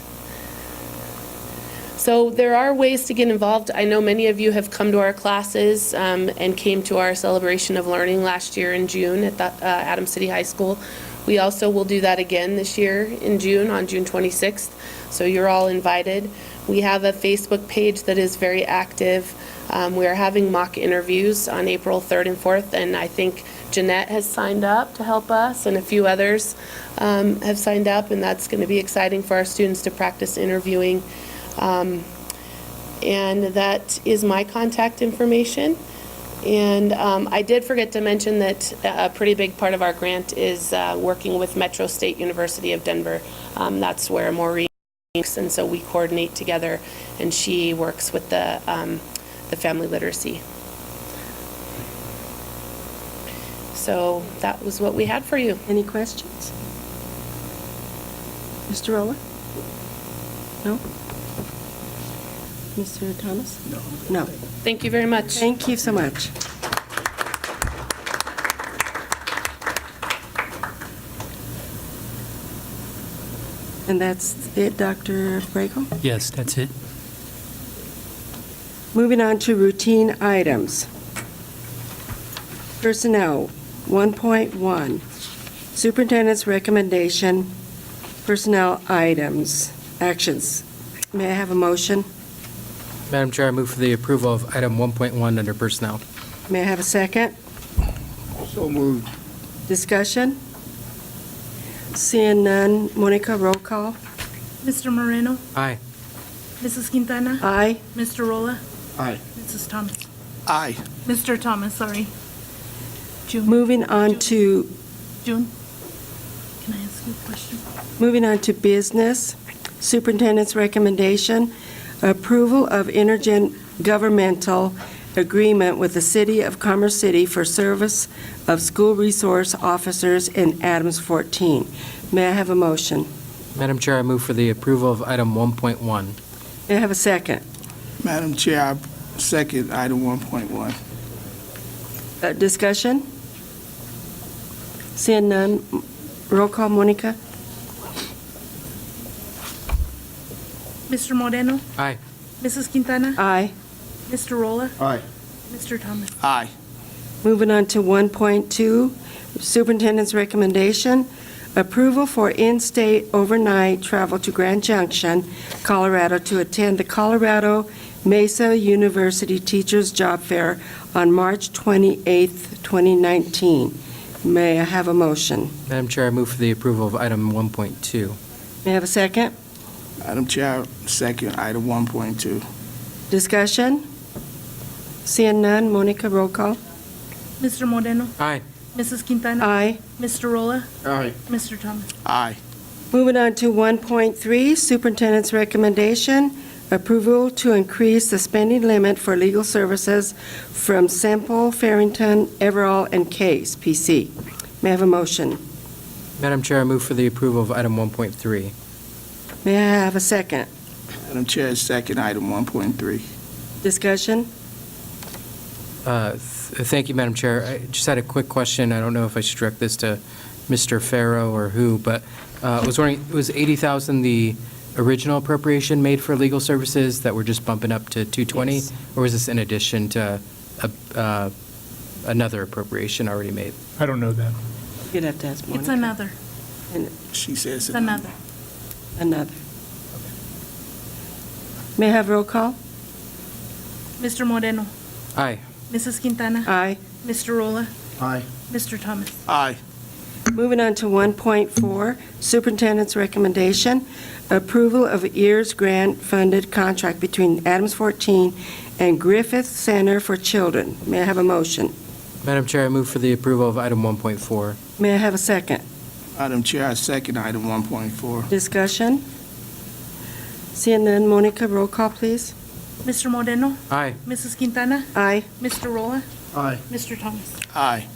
So there are ways to get involved. I know many of you have come to our classes and came to our celebration of learning last year in June at the, Adams City High School. We also will do that again this year in June, on June 26th. So you're all invited. We have a Facebook page that is very active. We are having mock interviews on April 3rd and 4th, and I think Jeanette has signed up to help us, and a few others have signed up, and that's going to be exciting for our students to practice interviewing. And that is my contact information. And I did forget to mention that a pretty big part of our grant is working with Metro State University of Denver. That's where Maureen works, and so we coordinate together, and she works with the family literacy. So that was what we had for you. Any questions? Mr. Rolla? No? Mr. Thomas? No. No. Thank you very much. Thank you so much. And that's it, Dr. Brago? Yes, that's it. Moving on to routine items. Personnel, 1.1, superintendent's recommendation, personnel items, actions. May I have a motion? Madam Chair, I move for the approval of item 1.1 under personnel. May I have a second? So moved. Discussion? Seeing none, Monica, roll call. Mr. Moreno? Aye. Mrs. Quintana? Aye. Mr. Rolla? Aye. Mrs. Thomas? Aye. Mr. Thomas, sorry. June? Moving on to June? Can I ask you a question? Moving on to business, superintendent's recommendation, approval of intergovernmental agreement with the City of Commerce City for service of school resource officers in Adams 14. May I have a motion? Madam Chair, I move for the approval of item 1.1. May I have a second? Madam Chair, I second item 1.1. Discussion? Seeing none, roll call, Monica? Mr. Moreno? Aye. Mrs. Quintana? Aye. Mr. Rolla? Aye. Mr. Thomas? Aye. Moving on to 1.2, superintendent's recommendation, approval for in-state overnight travel to Grand Junction, Colorado, to attend the Colorado Mesa University Teachers Job Fair on March 28th, 2019. May I have a motion? Madam Chair, I move for the approval of item 1.2. May I have a second? Madam Chair, second item 1.2. Discussion? Seeing none, Monica, roll call. Mr. Moreno? Aye. Mrs. Quintana? Aye. Mr. Rolla? Aye. Mr. Thomas? Aye. Moving on to 1.3, superintendent's recommendation, approval to increase the spending limit for legal services from Semple, Farrington, Everall, and Case, PC. May I have a motion? Madam Chair, I move for the approval of item 1.3. May I have a second? Madam Chair, second item 1.3. Discussion? Thank you, Madam Chair. I just had a quick question. I don't know if I should direct this to Mr. Farrow or who, but I was wondering, was 80,000 the original appropriation made for legal services that we're just bumping up to 220? Yes. Or was this in addition to another appropriation already made? I don't know that. You'd have to ask Monica. It's another. She says It's another. Another. May I have roll call? Mr. Moreno? Aye. Mrs. Quintana. Aye. Mr. Rolla. Aye. Mr. Thomas. Aye. Moving on to 1.4, Superintendent's recommendation, approval of EARS grant-funded contract between Adams 14 and Griffith Center for Children. May I have a motion? Madam Chair, I move for the approval of item 1.4. May I have a second? Madam Chair, I second item 1.4. Discussion? Seeing none, Monica, roll call, please. Mr. Moreno. Aye. Mrs. Quintana. Aye. Mr. Rolla. Aye. Mr. Thomas. Aye.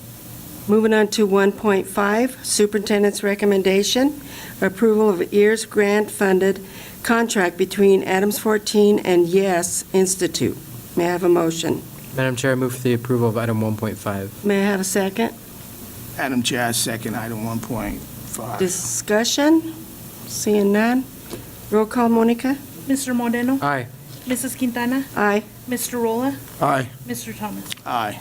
Moving on to 1.5, Superintendent's recommendation, approval of EARS grant-funded contract between Adams 14 and Yes Institute. May I have a motion? Madam Chair, I move for the approval of item 1.5. May I have a second? Madam Chair, I second item 1.5. Discussion? Seeing none, roll call, Monica. Mr. Moreno. Aye. Mrs. Quintana. Aye. Mr. Rolla. Aye. Mr. Thomas. Aye.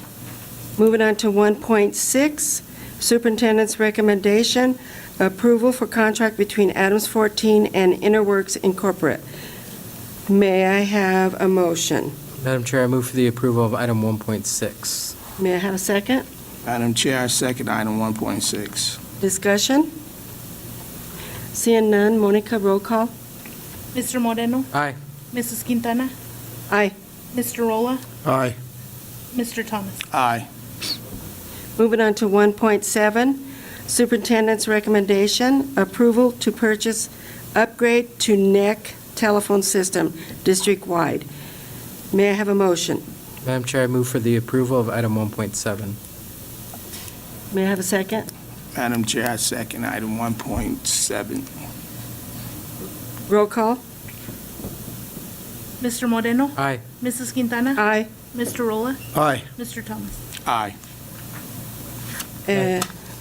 Moving on to 1.6, Superintendent's recommendation, approval for contract between Adams 14 and Interworks Incorporated. May I have a motion? Madam Chair, I move for the approval of item 1.6. May I have a second? Madam Chair, I second item 1.6. Discussion? Seeing none, Monica, roll call. Mr. Moreno. Aye. Mrs. Quintana. Aye. Mr. Rolla. Aye. Mr. Thomas. Aye. Moving on to 1.7, Superintendent's recommendation, approval to purchase upgrade to NEC telephone system district-wide. May I have a motion? Madam Chair, I move for the approval of item 1.7. May I have a second? Madam Chair, I second item 1.7. Roll call. Mr. Moreno. Aye. Mrs. Quintana. Aye. Mr. Rolla. Aye. Mr. Thomas. Aye. Go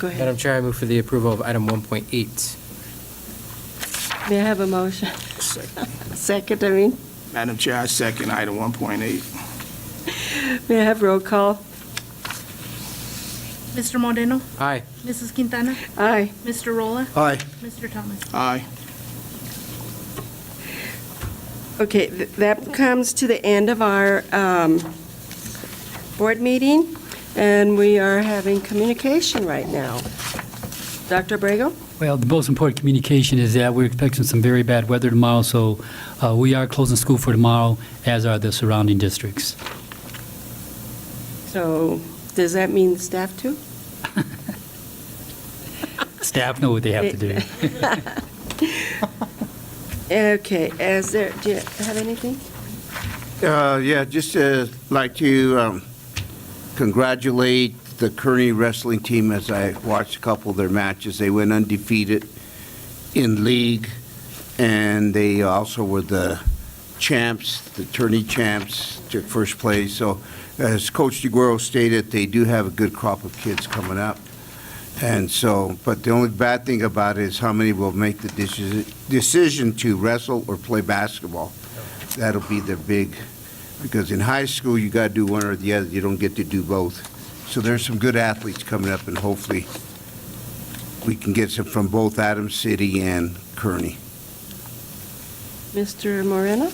ahead. Madam Chair, I move for the approval of item 1.8. May I have a motion? Second. Second, I mean. Madam Chair, I second item 1.8. May I have roll call? Mr. Moreno. Aye. Mrs. Quintana. Aye. Mr. Rolla. Aye. Mr. Thomas. Aye. Okay, that comes to the end of our board meeting, and we are having communication right now. Dr. Abrego? Well, the most important communication is that we're expecting some very bad weather tomorrow, so we are closing school for tomorrow, as are the surrounding districts. So, does that mean staff too? Staff know what they have to do. Okay, do you have anything? Yeah, just like to congratulate the Kearney wrestling team as I watched a couple of their matches. They went undefeated in league, and they also were the champs, the tourney champs, took first place. So as Coach DeGuero stated, they do have a good crop of kids coming up. And so, but the only bad thing about it is how many will make the decision to wrestle or play basketball. That'll be their big, because in high school, you got to do one or the other. You don't get to do both. So there's some good athletes coming up, and hopefully we can get some from both Adams City and Kearney. Mr. Moreno?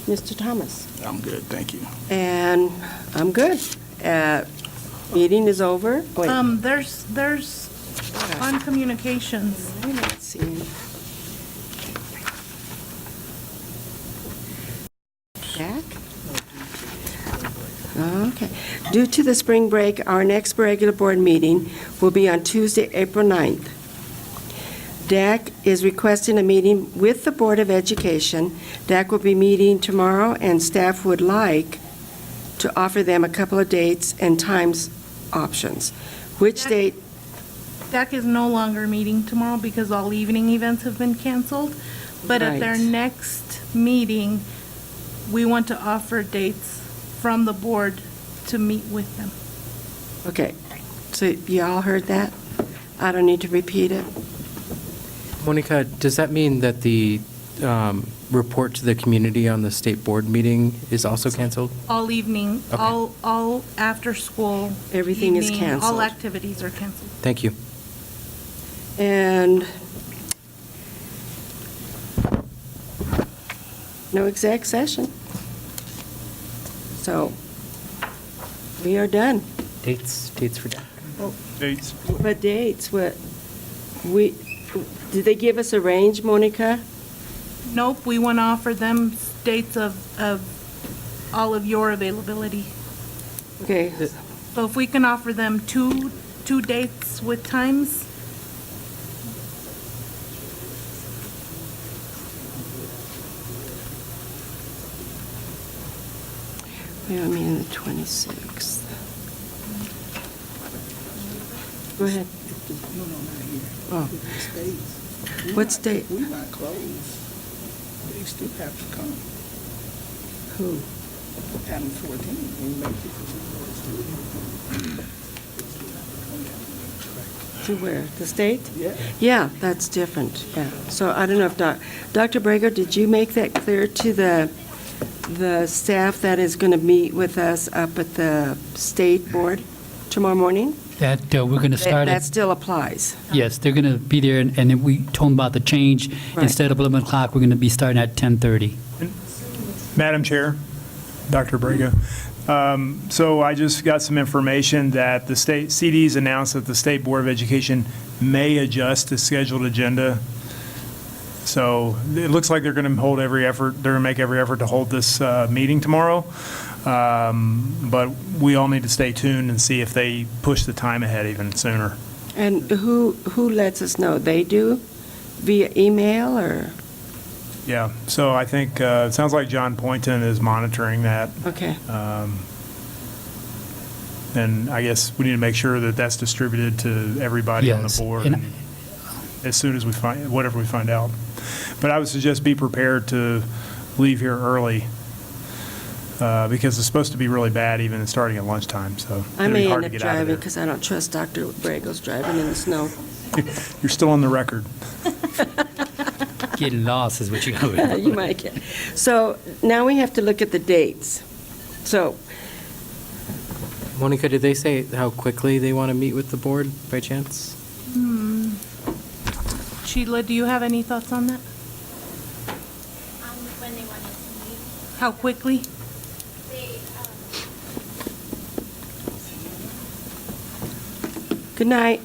Mr. Thomas? I'm good, thank you. And I'm good. Meeting is over. Wait, There's on communications. I'm not seeing. Back? Okay. Due to the spring break, our next regular board meeting will be on Tuesday, April 9th. DAC is requesting a meeting with the Board of Education. DAC will be meeting tomorrow, and staff would like to offer them a couple of dates and times options. Which date? DAC is no longer meeting tomorrow because all evening events have been canceled. But at their Right. next meeting, we want to offer dates from the board to meet with them. Okay. So you all heard that? I don't need to repeat it. Monica, does that mean that the report to the community on the state board meeting is also canceled? All evening, Okay. all after school. Everything is evening, canceled. All activities are canceled. Thank you. And no exec session. So We are done. Dates for that. Dates. But dates, did they give us a range, Monica? Nope, we want to offer them dates of all of your availability. Okay. So if we can offer them two dates with times, Yeah, I mean, the 26th. Go ahead. No, not here. Oh. The states. What state? We're not closed. They still have to come. Who? Adam 14, we make it. To where? The state? Yeah. Yeah, that's different, yeah. So I don't know if Dr. Brager, did you make that clear to the staff that is going to meet with us up at the state board tomorrow morning? That we're going to start That at, still applies. yes, they're going to be there, and then we told them about the change. Right. Instead of 11 o'clock, we're going to be starting at 10:30. Madam Chair, Dr. Braga. So I just got some information that the state CDs announced that the State Board of Education may adjust the scheduled agenda. So it looks like they're going to hold every effort, they're going to make every effort to hold this meeting tomorrow. But we all need to stay tuned and see if they push the time ahead even sooner. And who lets us know? They do? Via email or? Yeah, so I think, it sounds like John Poynton is monitoring that. Okay. And I guess we need to make sure that that's distributed to everybody on the Yes, board and- as soon as we find, whatever we find out. But I would suggest be prepared to leave here early, because it's supposed to be really bad even starting at lunchtime, so I it'll be may hard end to up get out of driving there. because I don't trust Dr. Brago's driving in the snow. You're still on the record. Getting lost is what you got. You might get. So now we have to look at the dates. So, Monica, did they say how quickly they want to meet with the board by chance? Sheila, do you have any thoughts on that? When they want us to meet, How quickly? they, good night.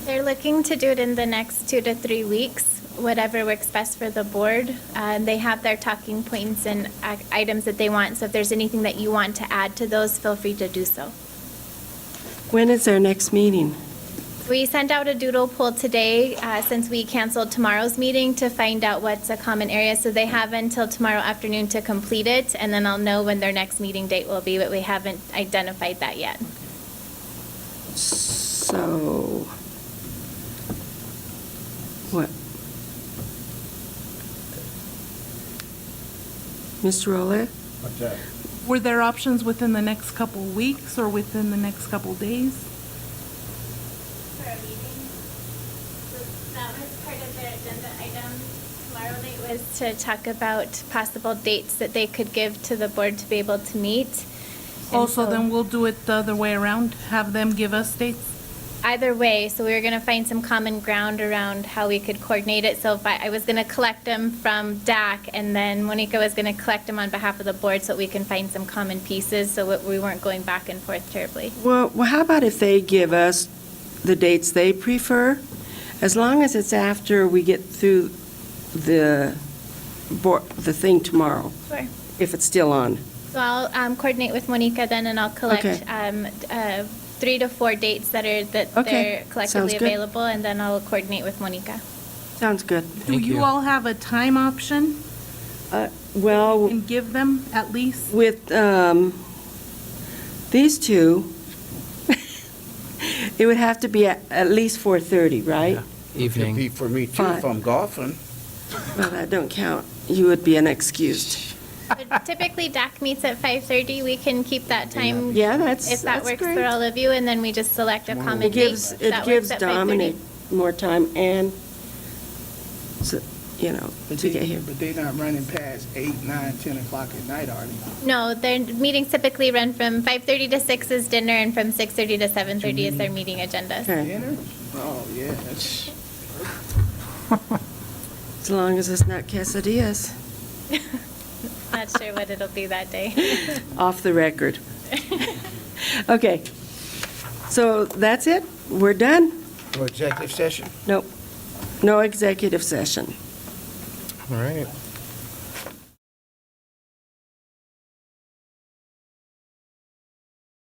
they're looking to do it in the next 2 to 3 weeks, whatever works best for the board. They have their talking points and items that they want, so if there's anything that you want to add to those, feel free to do so. When is their next meeting? We sent out a doodle poll today, since we canceled tomorrow's meeting, to find out what's a common area. So they have until tomorrow afternoon to complete it, and then I'll know when their next meeting date will be, but we haven't identified that yet. So, what? Mr. Rowley? What's that? Were there options within the next couple weeks or within the next couple days? For a meeting, so that was part of their agenda item. Tomorrow night was to talk about possible dates that they could give to the board to be able to meet. And Also, so- then we'll do it the other way around, have them give us dates? Either way, so we were going to find some common ground around how we could coordinate it. So if I was going to collect them from DAC, and then Monica was going to collect them on behalf of the board so we can find some common pieces, so we weren't going back and forth terribly. Well, how about if they give us the dates they prefer? As long as it's after we get through the the thing tomorrow, Sure. if it's still on. So I'll coordinate with Monica then, and I'll collect Okay. 3 to 4 dates that Okay. they're collectively Sounds good. available, and then I'll coordinate with Monica. Sounds good. Do you all have a time option? Well, And give them at least? with these two, it would have to be at least 4:30, right? Could be for me too if I'm golfing. Well, that don't count. You would be unexcused. But typically, DAC meets at 5:30. We can keep that time. Yeah, that's if that that's works great. for all of you, and then we just select a common It gives, date it that gives works at 5:30. Dominic more time and, so, you know, to get here. But they're not running past 8, 9, 10 o'clock at night, are they? No, their meetings typically run from 5:30 to 6 is dinner, and from 6:30 to 7:30 is their meeting agendas. Dinner? Oh, yeah, that's... As long as it's not quesadillas. Not sure what it'll be that day. Off the record. Okay. So that's it? We're done? No executive session? Nope. No executive session. All right.